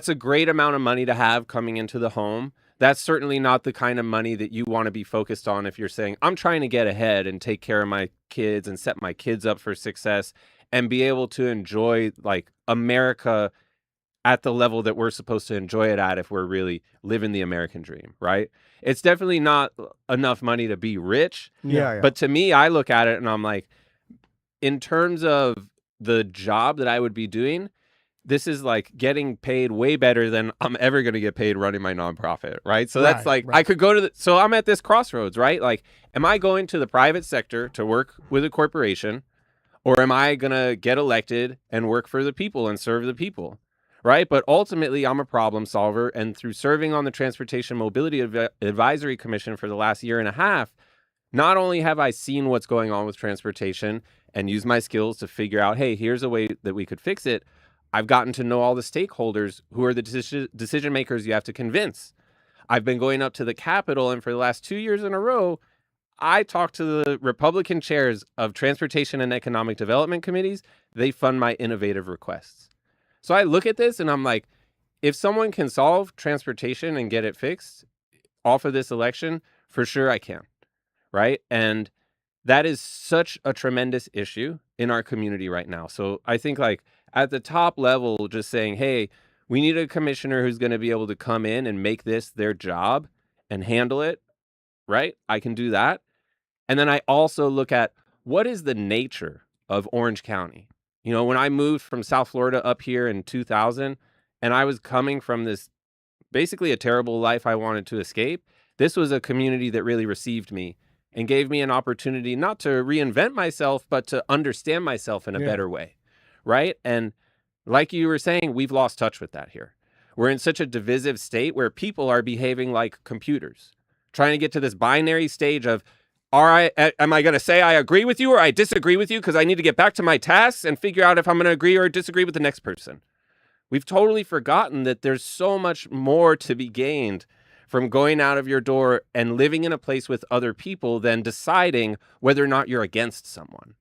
a great amount of money to have coming into the home. That's certainly not the kind of money that you want to be focused on if you're saying, I'm trying to get ahead and take care of my kids and set my kids up for success and be able to enjoy like America at the level that we're supposed to enjoy it at if we're really living the American dream, right? It's definitely not enough money to be rich. Yeah. But to me, I look at it and I'm like, in terms of the job that I would be doing, this is like getting paid way better than I'm ever going to get paid running my nonprofit, right? So that's Right, like, I could go to so I'm at this crossroads, right? Like, am I going to the private sector to work with a corporation, or am I going to get elected and work for the people and serve the people? Right. But ultimately, I'm a problem solver. And through serving on the Transportation Mobility Advisory Commission for the last year and a half, not only have I seen what's going on with transportation and used my skills to figure out, hey, here's a way that we could fix it. I've gotten to know all the stakeholders who are the decision makers you have to convince. I've been going up to the Capitol, and for the last 2 years in a row, I talk to the Republican chairs of Transportation and Economic Development Committees. They fund my innovative requests. So I look at this and I'm like, if someone can solve transportation and get it fixed off of this election, for sure I can, right? And that is such a tremendous issue in our community right now. So I think like at the top level, just saying, hey, we need a commissioner who's going to be able to come in and make this their job and handle it, right? I can do that. And then I also look at what is the nature of Orange County? When I moved from South Florida up here in 2000, and I was coming from this basically a terrible life I wanted to escape, this was a community that really received me and gave me an opportunity not to reinvent myself, but to understand myself in a better way, right? And like you were saying, we've lost touch with that here. We're in such a divisive state where people are behaving like computers, trying to get to this binary stage of, am I going to say I agree with you or I disagree with you because I need to get back to my tasks and figure out if I'm going to agree or disagree with the next person? We've totally forgotten that there's so much more to be gained from going out of your door and living in a place with other people than deciding whether or not you're against someone.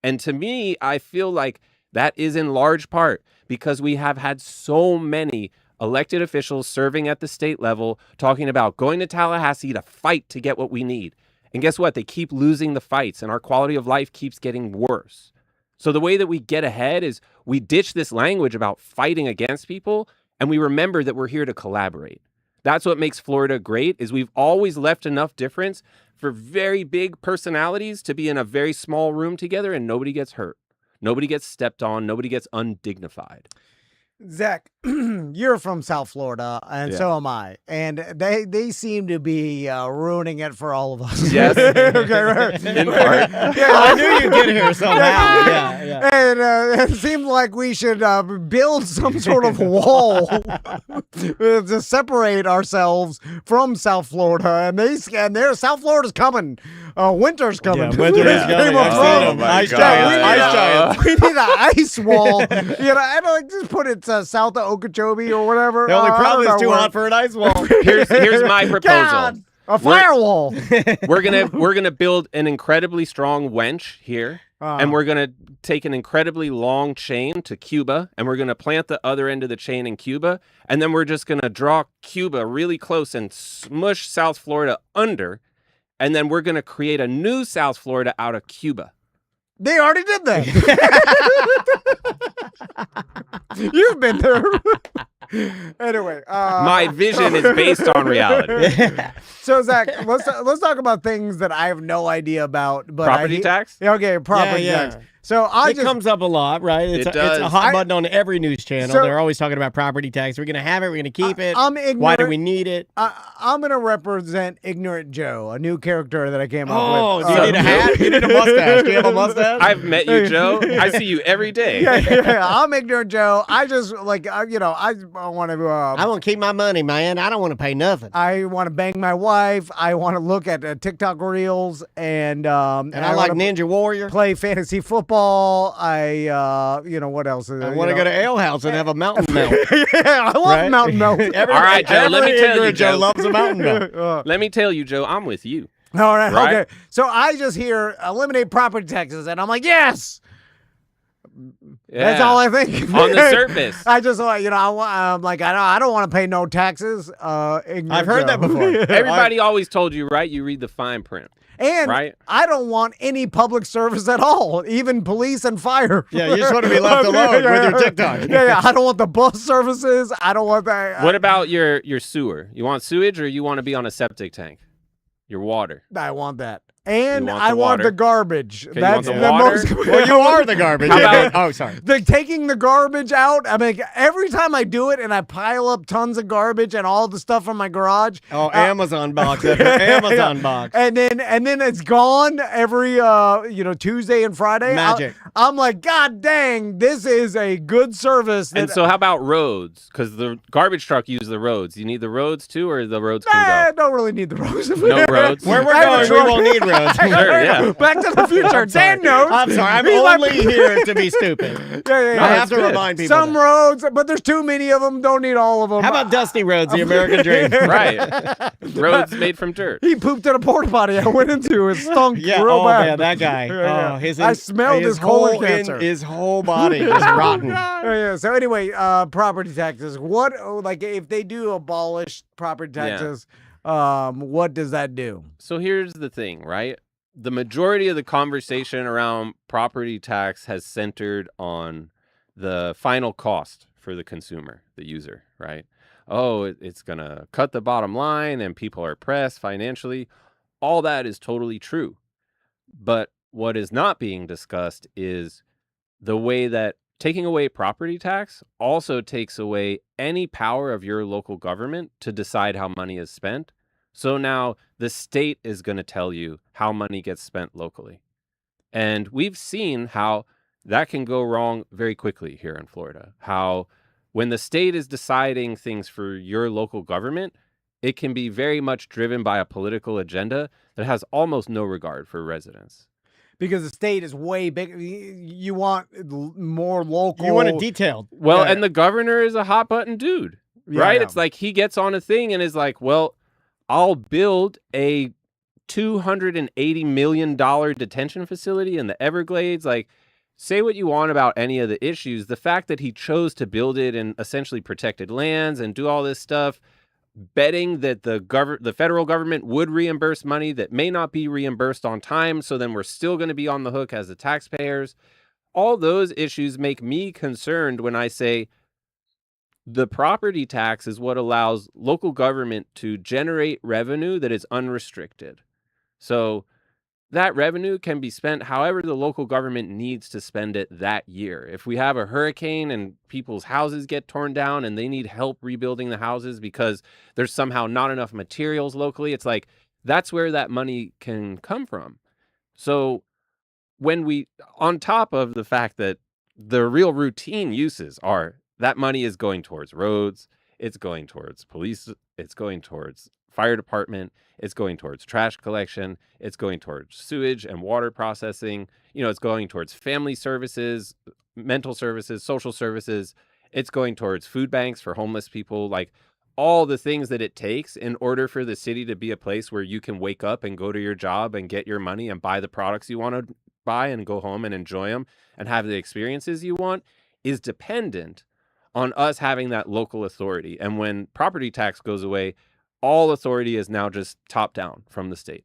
And to me, I feel like that is in large part because we have had so many elected officials serving at the state level talking about going to Tallahassee to fight to get what we need. And guess what? They keep losing the fights and our quality of life keeps getting worse. So the way that we get ahead is we ditch this language about fighting against people and we remember that we're here to collaborate. That's what makes Florida great is we've always left enough difference for very big personalities to be in a very small room together and nobody gets hurt. Nobody gets stepped on. Nobody gets undignified. Zach, you're from South Florida, and Yeah. so am I. And they seem to be ruining it for all of us. Yes. Okay, right. In part. I knew you'd get here somehow. Yeah. And it seems like we should build some sort of wall to separate ourselves from South Florida. And South Florida's coming. Winter's coming. Yeah, winter is Game coming. of I've Thrones. seen 'em. my Ice God. giants. Ice giants. We need an ice wall. And like just put it south of Okeechobee or whatever. The only I don't problem know is too where. hot for an ice wall. Here's my proposal. God, a firewall. We're gonna build an incredibly strong wench here, and we're gonna take an incredibly long chain to Cuba, and we're gonna plant the other end of the chain in Cuba, and then we're just gonna draw Cuba really close and smush South Florida under, and then we're gonna create a new South Florida out of Cuba. They already did that. You've been there. Anyway, My vision is based on reality. so Zach, let's talk about things that I have no idea about. But Property tax? Yeah, okay, property Yeah, tax. So It comes up a lot, right? It's It a does. hot button on every news channel. So- They're always talking about property tax. We're going to have it. We're going to keep it. I'm ignorant. Why do we need it? I'm gonna represent Ignorant Joe, a new character that I came up Oh, with. do you need a hat? You need a mustache. Do you have a mustache? I've met you, Joe. I see you every day. yeah, I'm Ignorant Joe. I just I want to. I want to keep my money, man. I don't want to pay nothing. I want to bang my wife. I want to look at TikTok reels and I like wanna Ninja Warrior. play fantasy football. What else? I want to go to Ale House and have a mountain melt. I love Right? mountain melt. All right, Joe, let me tell you, Joe. loves a mountain melt. Let me tell you, Joe, I'm with you. All right, Right? okay. So I just hear eliminate property taxes, and I'm like, yes. That's Yeah. all I think. On the surface. I just I'm like I don't want to pay no taxes. I've heard that before. Everybody always told you, right? You read the fine print. And Right? I don't want any public service at all, even police and fire. Yeah, you just want to be left alone with your TikTok. Yeah, I don't want the bus services. I don't want that. What about your sewer? You want sewage or you want to be on a septic tank? Your water. I want that. And You want I the want water? the garbage. Okay, you That's want the the water? most. Well, you are the garbage. How about- oh, sorry. Taking the garbage out. I mean, every time I do it and I pile up tons of garbage and all the stuff from my garage. Oh, Amazon box. Amazon box. And then it's gone every Tuesday and Friday. Magic. I'm like, God dang, this is a good service. And that- so how about roads? Because the garbage truck uses the roads. You need the roads too, or the roads can I go? don't really need the roads. No roads? Where we're I have a going, we truck. won't need roads. Sure, yeah. Back to the Future. Dan knows. I'm sorry. I'm He's my- only here to be stupid. Yeah. I have that's to good. remind people. Some that. roads, but there's too many of them. Don't need all of them. How about Dusty Roads, the American dream? Right. Roads made from dirt. He pooped in a porta potty I went into. It stunk Yeah, real oh bad. man, that guy. Yeah. Oh, I smelled his colon cancer. His whole body is rotten. Yeah. So anyway, property taxes. What if they do abolish property taxes? What does that do? So here's the thing, right? The majority of the conversation around property tax has centered on the final cost for the consumer, the user, right? Oh, it's going to cut the bottom line and people are pressed financially. All that is totally true. But what is not being discussed is the way that taking away property tax also takes away any power of your local government to decide how money is spent. So now the state is going to tell you how money gets spent locally. And we've seen how that can go wrong very quickly here in Florida. How when the state is deciding things for your local government, it can be very much driven by a political agenda that has almost no regard for residents. Because the state is way big. You want more local. You want it detailed. Well, Yeah. and the governor is a hot button dude, right? Yeah. It's like he gets on a thing and is like, well, I'll build a $280 million detention facility in the Everglades. Like, say what you want about any of the issues. The fact that he chose to build it in essentially protected lands and do all this stuff, betting that the federal government would reimburse money that may not be reimbursed on time. So then we're still going to be on the hook as the taxpayers. All those issues make me concerned when I say the property tax is what allows local government to generate revenue that is unrestricted. So that revenue can be spent however the local government needs to spend it that year. If we have a hurricane and people's houses get torn down and they need help rebuilding the houses because there's somehow not enough materials locally, it's like that's where that money can come from. So when we, on top of the fact that the real routine uses are that money is going towards roads, it's going towards police, it's going towards fire department, it's going towards trash collection, it's going towards sewage and water processing, it's going towards family services, mental services, social services, it's going towards food banks for homeless people, like all the things that it takes in order for the city to be a place where you can wake up and go to your job and get your money and buy the products you want to buy and go home and enjoy them and have the experiences you want is dependent on us having that local authority. And when property tax goes away, all authority is now just top down from the state.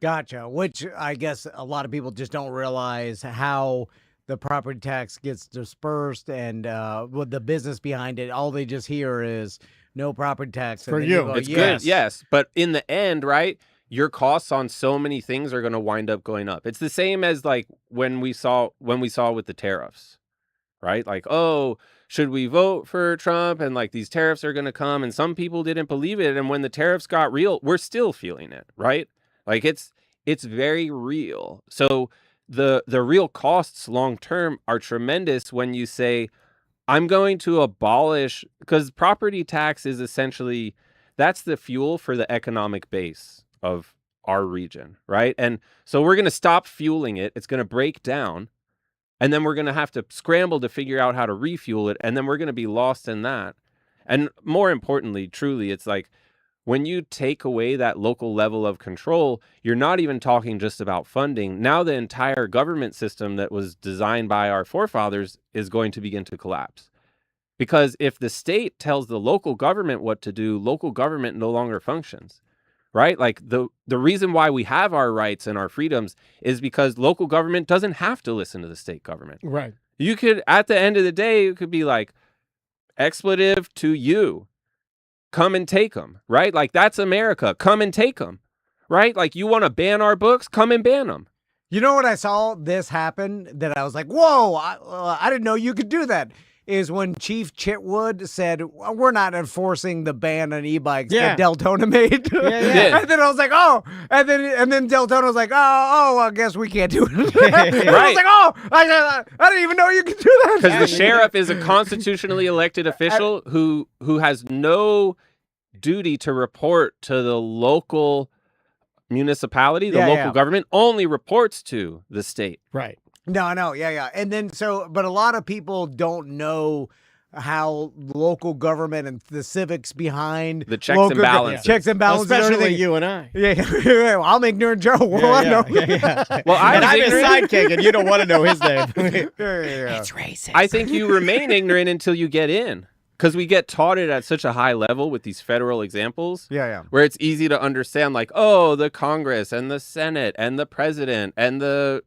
Gotcha. Which I guess a lot of people just don't realize how the property tax gets dispersed and with the business behind it. All they just hear is no property tax. For then you. go, It's yes. good, yes. But in the end, right, your costs on so many things are going to wind up going up. It's the same as like when we saw with the tariffs, right? Like, oh, should we vote for Trump? And like these tariffs are going to come. And some people didn't believe it. And when the tariffs got real, we're still feeling it, right? Like it's very real. So the real costs long term are tremendous when you say, I'm going to abolish, because property tax is essentially, that's the fuel for the economic base of our region, right? And so we're going to stop fueling it. It's going to break down. And then we're going to have to scramble to figure out how to refuel it. And then we're going to be lost in that. And more importantly, truly, it's like when you take away that local level of control, you're not even talking just about funding. Now the entire government system that was designed by our forefathers is going to begin to collapse. Because if the state tells the local government what to do, local government no longer functions. Right? Like the reason why we have our rights and our freedoms is because local government doesn't have to listen to the state government. Right. You could, at the end of the day, it could be like, expletive to you, come and take them, right? Like that's America, come and take them, right? Like you want to ban our books, come and ban them. You know what I saw this happen that I was like, whoa, I didn't know you could do that. Is when Chief Chitwood said, we're not enforcing the ban on e-bikes that Deltona made. Yeah. And then I was like, oh, and then Deltona was like, well, I guess we can't do it. And I was like, oh, I didn't even know you could do that. Because the sheriff is a constitutionally elected official who has no duty to report to the local municipality, the local government, only reports to the state. Right. No, yeah. And then but a lot of people don't know how local government and the civics behind the checks and balances. Checks and balances. Especially you and I. Yeah. Well, I'm ignorant Joe. Well, I know. Well, I'm his sidekick, and you don't want to know his name. It's racist. I think you remain ignorant until you get in. Because we get taught it at such a high level with these federal examples. Yeah. Where it's easy to understand, like, oh, the Congress and the Senate and the president and the,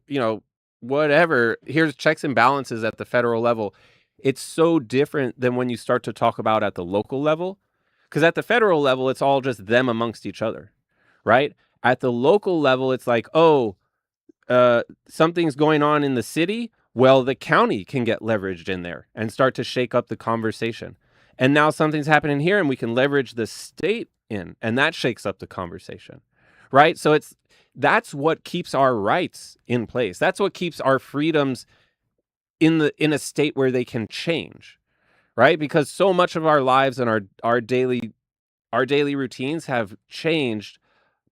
whatever. Here's checks and balances at the federal level. It's so different than when you start to talk about at the local level. Because at the federal level, it's all just them amongst each other, right? At the local level, it's like, something's going on in the city. Well, the county can get leveraged in there and start to shake up the conversation. And now something's happening here and we can leverage the state in, and that shakes up the conversation, right? So that's what keeps our rights in place. That's what keeps our freedoms in a state where they can change, right? Because so much of our lives and our daily routines have changed.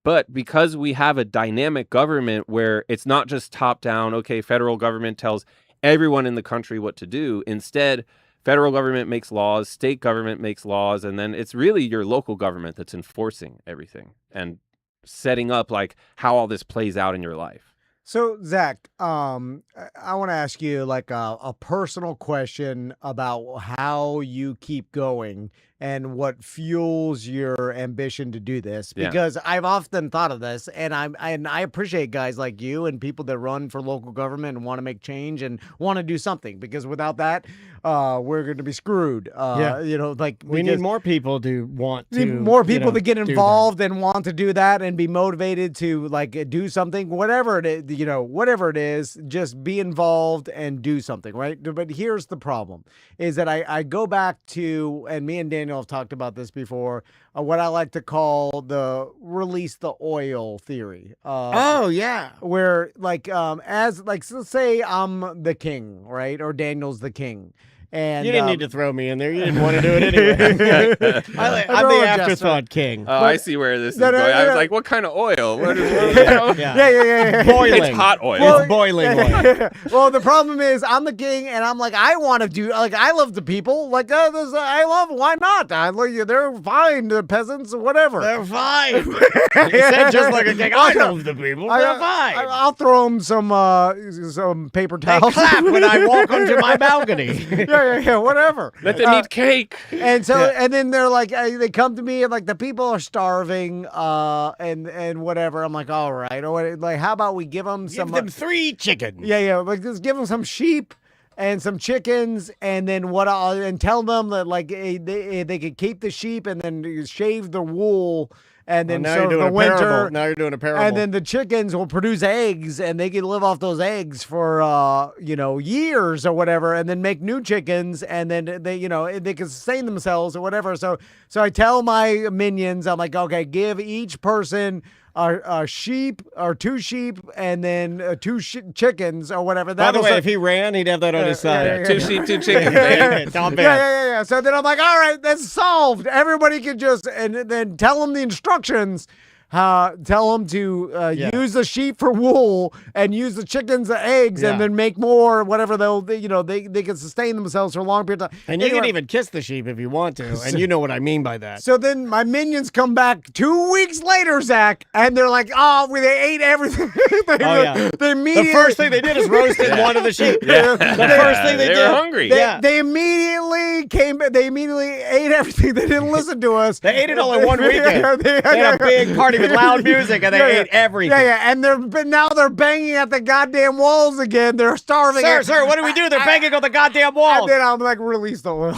But because we have a dynamic government where it's not just top down, okay, federal government tells everyone in the country what to do. Instead, federal government makes laws, state government makes laws, and then it's really your local government that's enforcing everything and setting up like how all this plays out in your life. So Zach, I want to ask you like a personal question about how you keep going and what fuels your ambition to do this. Yeah. Because I've often thought of this, and I appreciate guys like you and people that run for local government and want to make change and want to do something. Because without that, we're going to be screwed. Yeah. You know, like We need more people to want to. need more people you know, to get do that. involved and want to do that and be motivated to like do something, whatever it is, whatever it is, just be involved and do something, right? But here's the problem is that I go back to, and me and Daniel have talked about this before, what I like to call the release the oil theory. Oh yeah. Where like, as like, so say I'm the king, right? Or Daniel's the king. And You didn't need to throw me in there. You didn't want to do it anyway. I'm the afterthought king. Oh, I see where this is No, going. no, I was no. like, what kind of oil? What is, Yeah. Boiling. It's hot oil. It's boiling oil. Well, the problem is I'm the king, and I'm like, I want to do, like, I love the people. Like, I love, why not? They're fine, the peasants, whatever. They're fine. You said just like a king. I love the people. They're fine. I'll throw them some paper They towels. clap when I walk onto my balcony. yeah, whatever. Let them eat cake. And so, and then they're like, they come to me and like the people are starving, and whatever. I'm like, all right, or like, how about we give them some? Give them 3 chickens. Yeah, like just give them some sheep and some chickens, and then and tell them that like they could keep the sheep and then shave the wool. And then now so you're doing the a winter, parable. Now you're doing a parable. and then the chickens will produce eggs, and they can live off those eggs for years or whatever, and then make new chickens, and then they can sustain themselves or whatever. So I tell my minions, I'm like, okay, give each person a sheep or 2 sheep, and then 2 chickens or whatever. By the way, if he ran, he'd have that on his side. yeah. 2 sheep, 2 chickens. Not bad. Yeah. So then I'm like, all right, that's solved. Everybody can just, and then tell them the instructions. Tell them to use the sheep for wool and use the chickens as eggs, and then make more, whatever they can sustain themselves for a long period of time. And you can even kiss the sheep if you want to, and you know what I mean by that. So then my minions come back 2 weeks later, Zach, and they're like, oh, they ate everything. They immediately, The first thing they did is roasted one of the sheep. Yeah. The first thing they They did. were hungry. They immediately ate everything. They didn't listen to us. They ate it all in one weekend. They had a big party with loud music, and they ate everything. Yeah, and now they're banging at the goddamn walls again. They're starving. Sir, what do we do? They're banging on the goddamn And walls. then I'm like, release the oil.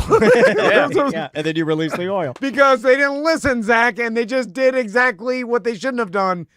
Yeah, and then you release the oil. Because they didn't listen, Zach, and they just did exactly what they shouldn't have done.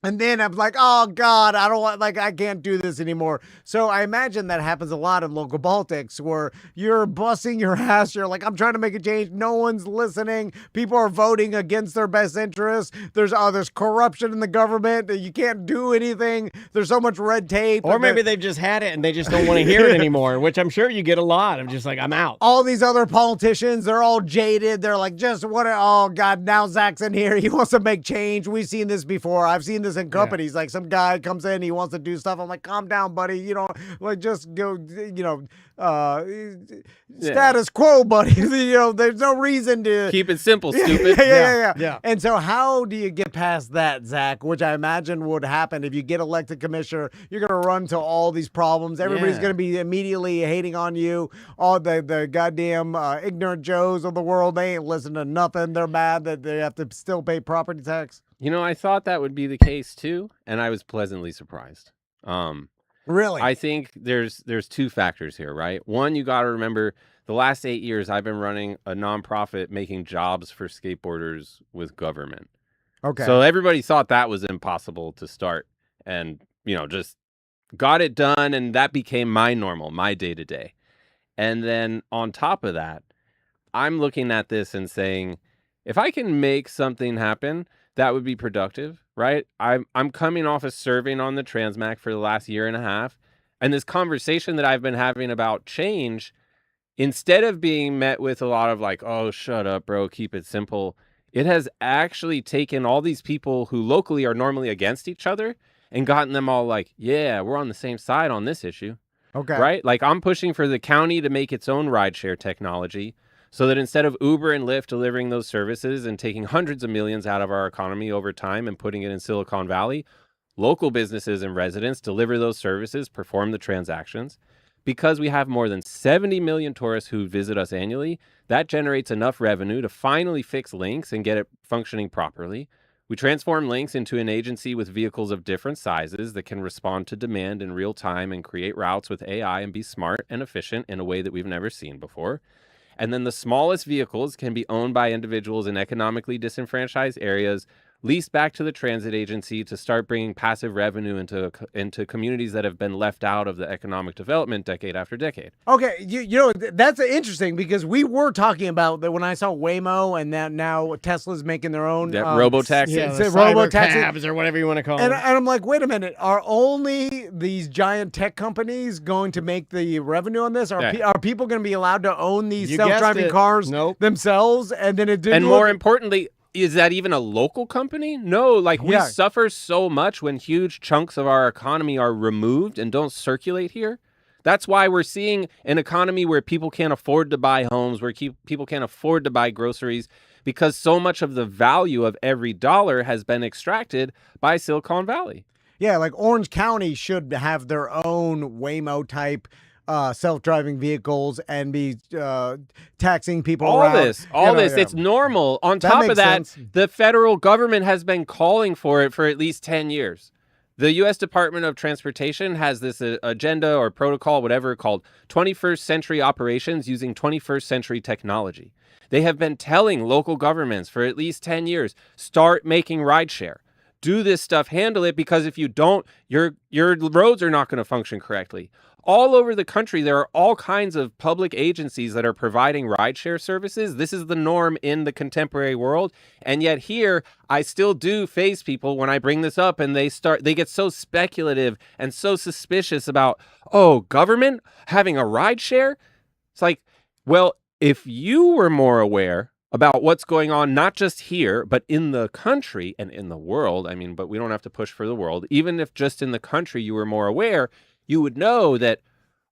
And then I'm like, oh God, I can't do this anymore. So I imagine that happens a lot in local politics where you're busting your ass. You're like, I'm trying to make a change. No one's listening. People are voting against their best interests. There's corruption in the government. You can't do anything. There's so much red tape. Or maybe they've just had it and they just don't want to hear it anymore, which I'm sure you get a lot. I'm just like, I'm out. all these other politicians, they're all jaded. They're like, oh God, now Zach's in here. He wants to make change. We've seen this before. I've seen this in companies. Like some guy comes in, he wants to do stuff. I'm like, calm down, buddy. You don't like just go, status quo, buddy. There's no reason to Keep it simple, stupid. Yeah. And so how do you get past that, Zach? Which I imagine would happen if you get elected commissioner. You're going to run to all these problems. Everybody's going to be immediately hating on you. All the goddamn ignorant Joes of the world, they ain't listening to nothing. They're mad that they have to still pay property tax. I thought that would be the case too, and I was pleasantly surprised. Really? I think there's 2 factors here, right? One, you got to remember the last 8 years I've been running a nonprofit making jobs for skateboarders with government. Okay. So everybody thought that was impossible to start, and just got it done, and that became my normal, my day-to-day. And then on top of that, I'm looking at this and saying, if I can make something happen, that would be productive, right? I'm coming off of serving on the Transmac for the last year and a half, and this conversation that I've been having about change, instead of being met with a lot of like, oh, shut up, bro, keep it simple, it has actually taken all these people who locally are normally against each other and gotten them all like, yeah, we're on the same side on this issue. Okay. Right? Like I'm pushing for the county to make its own rideshare technology so that instead of Uber and Lyft delivering those services and taking hundreds of millions out of our economy over time and putting it in Silicon Valley, Local businesses and residents deliver those services, perform the transactions. Because we have more than 70 million tourists who visit us annually, that generates enough revenue to finally fix links and get it functioning properly. We transform links into an agency with vehicles of different sizes that can respond to demand in real time and create routes with AI and be smart and efficient in a way that we've never seen before. And then the smallest vehicles can be owned by individuals in economically disenfranchised areas, leased back to the transit agency to start bringing passive revenue into communities that have been left out of the economic development decade after decade. Okay, you know, that's interesting because we were talking about that when I saw Waymo and that now Tesla's making their own robotaxi. Yeah, it's the a cyber robotaxi. cabs or whatever you want to call And them. I'm like, wait a minute, are only these giant tech companies going to make the revenue on this? Are people going to be allowed to own these You guessed self-driving it. cars Nope. themselves? And then it didn't And look- more importantly, is that even a local company? No, like we Yeah. suffer so much when huge chunks of our economy are removed and don't circulate here. That's why we're seeing an economy where people can't afford to buy homes, where people can't afford to buy groceries, because so much of the value of every dollar has been extracted by Silicon Valley. Yeah, like Orange County should have their own Waymo type self-driving vehicles and be taxing people All around. this, it's normal. On That top makes of that, sense. the federal government has been calling for it for at least 10 years. The U.S. Department of Transportation has this agenda or protocol, whatever, called 21st Century Operations using 21st Century Technology. They have been telling local governments for at least 10 years, start making rideshare. Do this stuff, handle it, because if you don't, your roads are not going to function correctly. All over the country, there are all kinds of public agencies that are providing rideshare services. This is the norm in the contemporary world. And yet here, I still do face people when I bring this up and they get so speculative and so suspicious about, oh, government having a rideshare? It's like, well, if you were more aware about what's going on, not just here, but in the country and in the world, I mean, but we don't have to push for the world. Even if just in the country you were more aware, you would know that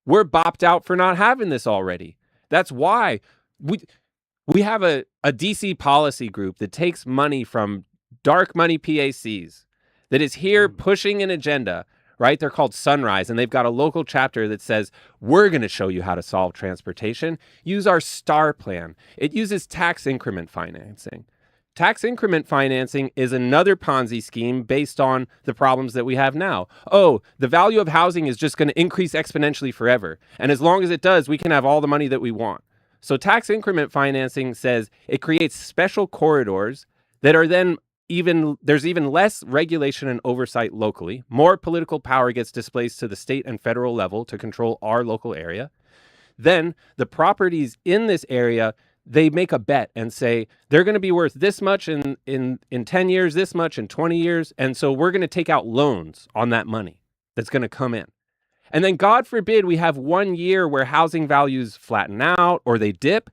we're bopped out for not having this already. That's why we have a DC policy group that takes money from dark money PACs that is here pushing an agenda, right? They're called Sunrise, and they've got a local chapter that says, we're going to show you how to solve transportation. Use our STAR plan. It uses tax increment financing. Tax increment financing is another Ponzi scheme based on the problems that we have now. Oh, the value of housing is just going to increase exponentially forever. And as long as it does, we can have all the money that we want. So tax increment financing says it creates special corridors that are then there's even less regulation and oversight locally. More political power gets displaced to the state and federal level to control our local area. Then the properties in this area, they make a bet and say they're going to be worth this much in 10 years, this much in 20 years. And so we're going to take out loans on that money that's going to come in. And then God forbid we have 1 year where housing values flatten out or they dip.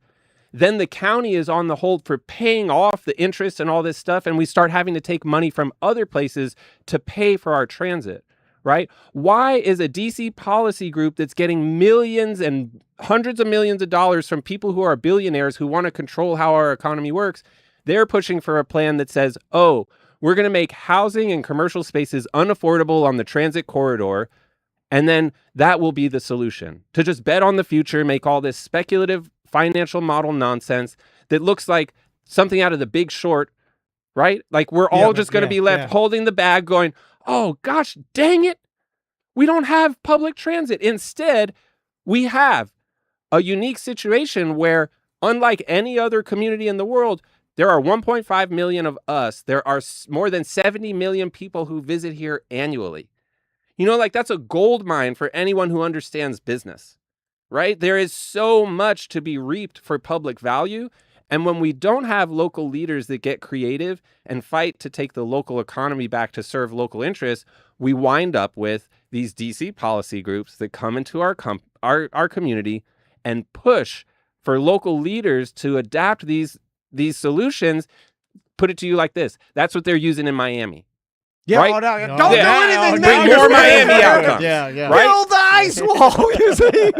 Then the county is on the hold for paying off the interest and all this stuff. And we start having to take money from other places to pay for our transit, right? Why is a DC policy group that's getting millions and hundreds of millions of dollars from people who are billionaires who want to control how our economy works, they're pushing for a plan that says, oh, we're going to make housing and commercial spaces unaffordable on the transit corridor, and then that will be the solution. To just bet on the future, make all this speculative financial model nonsense that looks like something out of The Big Short, right? Like we're all just going to be left holding the bag going, oh gosh, dang it. We don't have public transit. Instead, we have a unique situation where, unlike any other community in the world, there are 1.5 million of us. There are more than 70 million people who visit here annually. You know, like that's a gold mine for anyone who understands business, right? There is so much to be reaped for public value. And when we don't have local leaders that get creative and fight to take the local economy back to serve local interests, we wind up with these DC policy groups that come into our community and push for local leaders to adapt these solutions. Put it to you like this. That's what they're using in Miami. Yeah, right? don't do Yeah. anything. Bring now. more Miami outcomes. Yeah. Right? Build the ice wall. You see?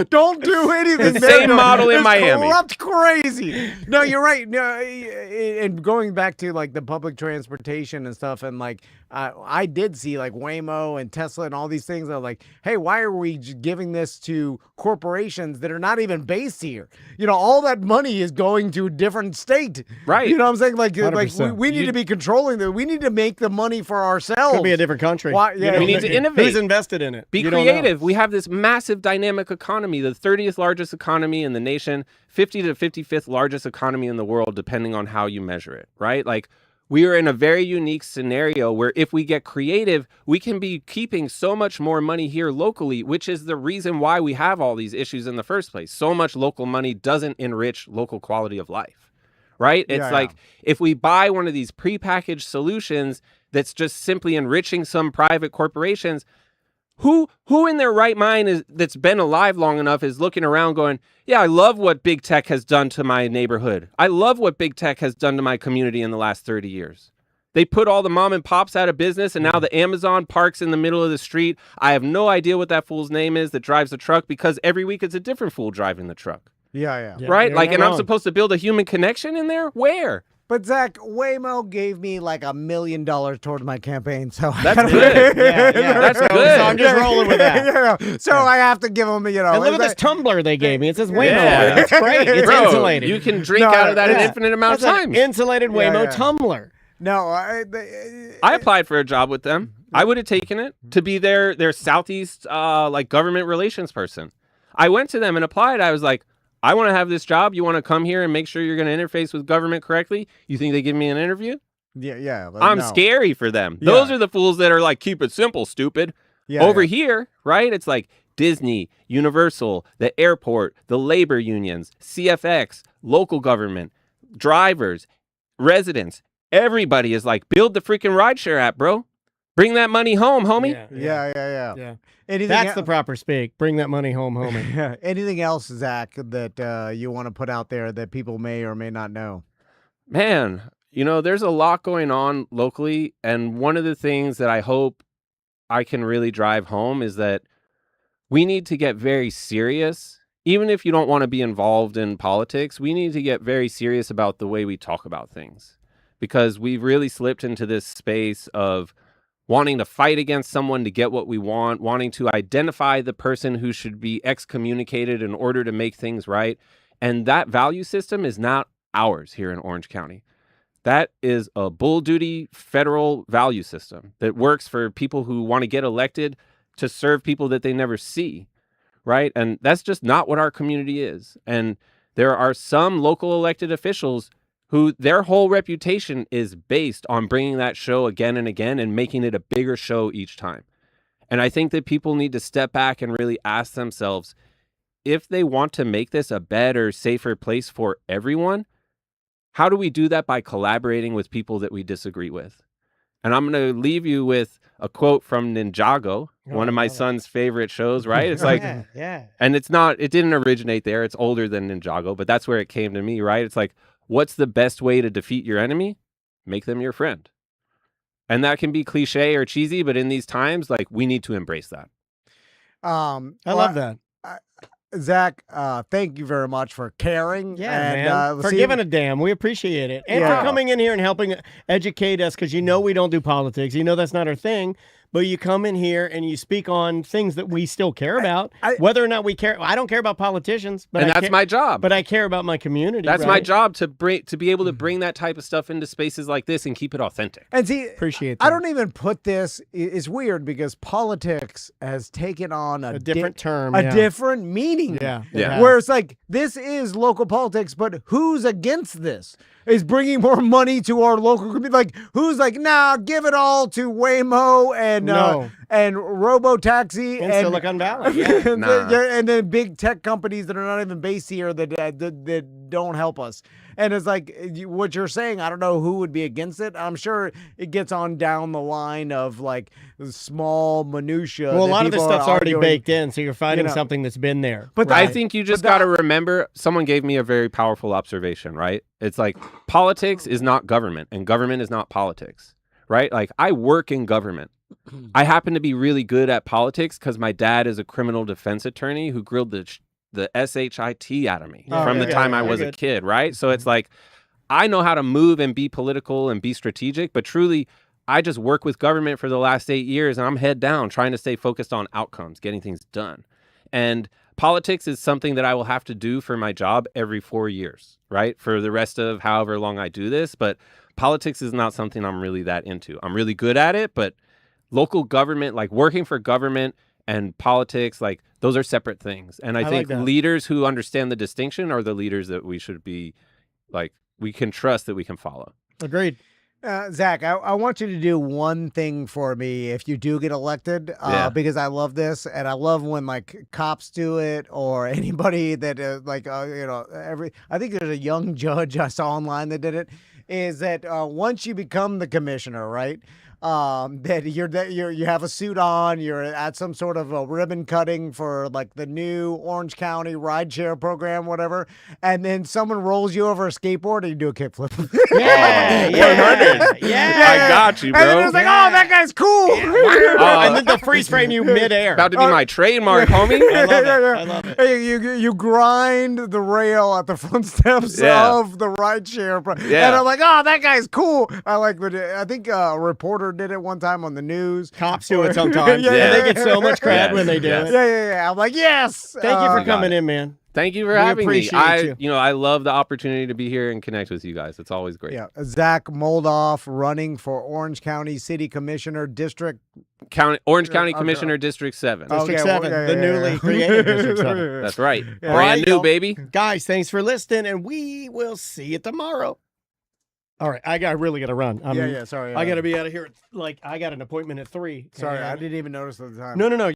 Don't do anything. The there. same No, model in it's Miami. Corrupt crazy. No, you're right. No, and going back to like the public transportation and stuff, and like I did see like Waymo and Tesla and all these things. I was like, hey, why are we giving this to corporations that are not even based here? You know, all that money is going to a different state. Right. You know what I'm saying? Like 100%. we need to be controlling that. We need to make the money for ourselves. Could be a different country. Why- yeah, We need to innovate. Who's invested in it? Be You don't know. creative. We have this massive dynamic economy, the 30th largest economy in the nation, 50 to 55th largest economy in the world, depending on how you measure it, right? Like, we are in a very unique scenario where if we get creative, we can be keeping so much more money here locally, which is the reason why we have all these issues in the first place. So much local money doesn't enrich local quality of life, right? It's like if we buy one of these prepackaged solutions that's just simply enriching some private corporations, who in their right mind that's been alive long enough is looking around going, yeah, I love what big tech has done to my neighborhood. I love what big tech has done to my community in the last 30 years. They put all the mom and pops out of business, and now the Amazon parks in the middle of the street. I have no idea what that fool's name is that drives the truck, because every week it's a different fool driving the truck. Yeah. Right? you're Like, not and I'm wrong. supposed to build a human connection in there? Where? But Zach, Waymo gave me like $1 million towards my campaign, so That's good. Yeah, That's so, good. So I'm just rolling with that. Yeah. So I have to give them, you know. And look at is this tumbler they gave me. It says Waymo. Yeah. on it. It's great. It's Bro, insulated. you can drink No, out of that an yeah. infinite amount That's of an time. insulated Waymo yeah. tumbler. No, I applied for a job with them. I would have taken it to be their Southeast like government relations person. I went to them and applied. I was like, I want to have this job. You want to come here and make sure you're going to interface with government correctly? You think they give me an interview? yeah. I'm no. scary for them. Yeah. Those are the fools that are like, keep it simple, stupid. Yeah, Over yeah. here, right? It's like Disney, Universal, the airport, the labor unions, CFX, local government, drivers, residents. Everybody is like, build the freaking rideshare app, bro. Bring that money home, homie. Yeah. Anything That's el- the proper speak. Bring that money home, homie. Yeah. Anything else, Zach, that you want to put out there that people may or may not know? Man, you know, there's a lot going on locally. And one of the things that I hope I can really drive home is that we need to get very serious. Even if you don't want to be involved in politics, we need to get very serious about the way we talk about things. Because we've really slipped into this space of wanting to fight against someone to get what we want, wanting to identify the person who should be excommunicated in order to make things right. And that value system is not ours here in Orange County. That is a bull duty federal value system that works for people who want to get elected to serve people that they never see, right? And that's just not what our community is. And there are some local elected officials who their whole reputation is based on bringing that show again and again and making it a bigger show each time. And I think that people need to step back and really ask themselves, if they want to make this a better, safer place for everyone, how do we do that by collaborating with people that we disagree with? And I'm going to leave you with a quote from Ninjago, one of my son's favorite shows, right? It's like, yeah. and it didn't originate there. It's older than Ninjago, but that's where it came to me, right? It's like, what's the best way to defeat your enemy? Make them your friend. And that can be cliche or cheesy, but in these times, like, we need to embrace that. I love that. Zach, thank you very much for caring. Yeah, and, man. For giving a damn. We appreciate it. And Yeah. for coming in here and helping educate us, because you know we don't do politics. You know that's not our thing. But you come in here and you speak on things that we still care about. Whether or not we care. I don't care about politicians. But And I that's care, my job. But I care about my community. That's my right? job, to be able to bring that type of stuff into spaces like this and keep it authentic. And see, Appreciate I that. don't even put this. It's weird because politics has taken on a different term. a yeah. different meaning. Yeah. Yeah. Where it's like, this is local politics, but who's against this? Is bringing more money to our local community? Like, who's like, nah, give it all to Waymo and No. and Robotaxi In and Silicon Valley. Yeah. and, Nah. and then big tech companies that are not even based here that don't help us. And it's like what you're saying. I don't know who would be against it. I'm sure it gets on down the line of like small minutia. Well, a that lot of this people are stuff's already arguing. baked in, so you're fighting You know. something that's been there. But I Right. think you just But got to that- remember, someone gave me a very powerful observation, right? It's like, politics is not government and government is not politics, right? Like, I work in government. I happen to be really good at politics because my dad is a criminal defense attorney who grilled the SHIT out of me Yeah, from the okay, time I you're was a good. kid, right? So it's like, I know how to move and be political and be strategic, but truly, I just work with government for the last 8 years and I'm head down trying to stay focused on outcomes, getting things done. And politics is something that I will have to do for my job every 4 years, right? For the rest of however long I do this. But politics is not something I'm really that into. I'm really good at it, but local government, like working for government and politics, like those are separate things. And I I think like that. leaders who understand the distinction are the leaders that we should be like, we can trust that we can follow. Agreed. Zach, I want you to do one thing for me if you do get elected, Yeah. because I love this, and I love when like cops do it or anybody that I think there's a young judge I saw online that did it. Is that once you become the commissioner, right? That you have a suit on, you're at some sort of a ribbon cutting for like the new Orange County rideshare program, whatever, and then someone rolls you over a skateboard and you do a kickflip. Yeah, Oh, yeah, 100. yeah. I got you, And then bro. it's like, oh, that guy's cool. And then they'll freeze frame you midair. About to be my trademark, homie. I love it. I love it. Hey, you grind the rail at the front steps Yeah. of the rideshare, Yeah. and I'm like, oh, that guy's cool. I think a reporter did it one time on the news. Cops do it sometimes. Yeah. And they get so much credit Yes, when they do yes. it. Yeah. I'm like, yes. Thank you for You got coming it. in, man. Thank you for We having me. appreciate you. I love the opportunity to be here and connect with you guys. It's always great. Yeah, Zach Moldoff running for Orange County City Commissioner District. Orange County okay. Commissioner, District 7. District Okay, well, 7, yeah, the yeah, newly yeah. created District 7. That's right. Yeah. Brand Alright, new, y'all. baby. Guys, thanks for listening, and we will see you tomorrow. All right, I really got to run. Sorry. I got to be out of here. I got an appointment at 3. Sorry, I and- didn't even notice at the time. No.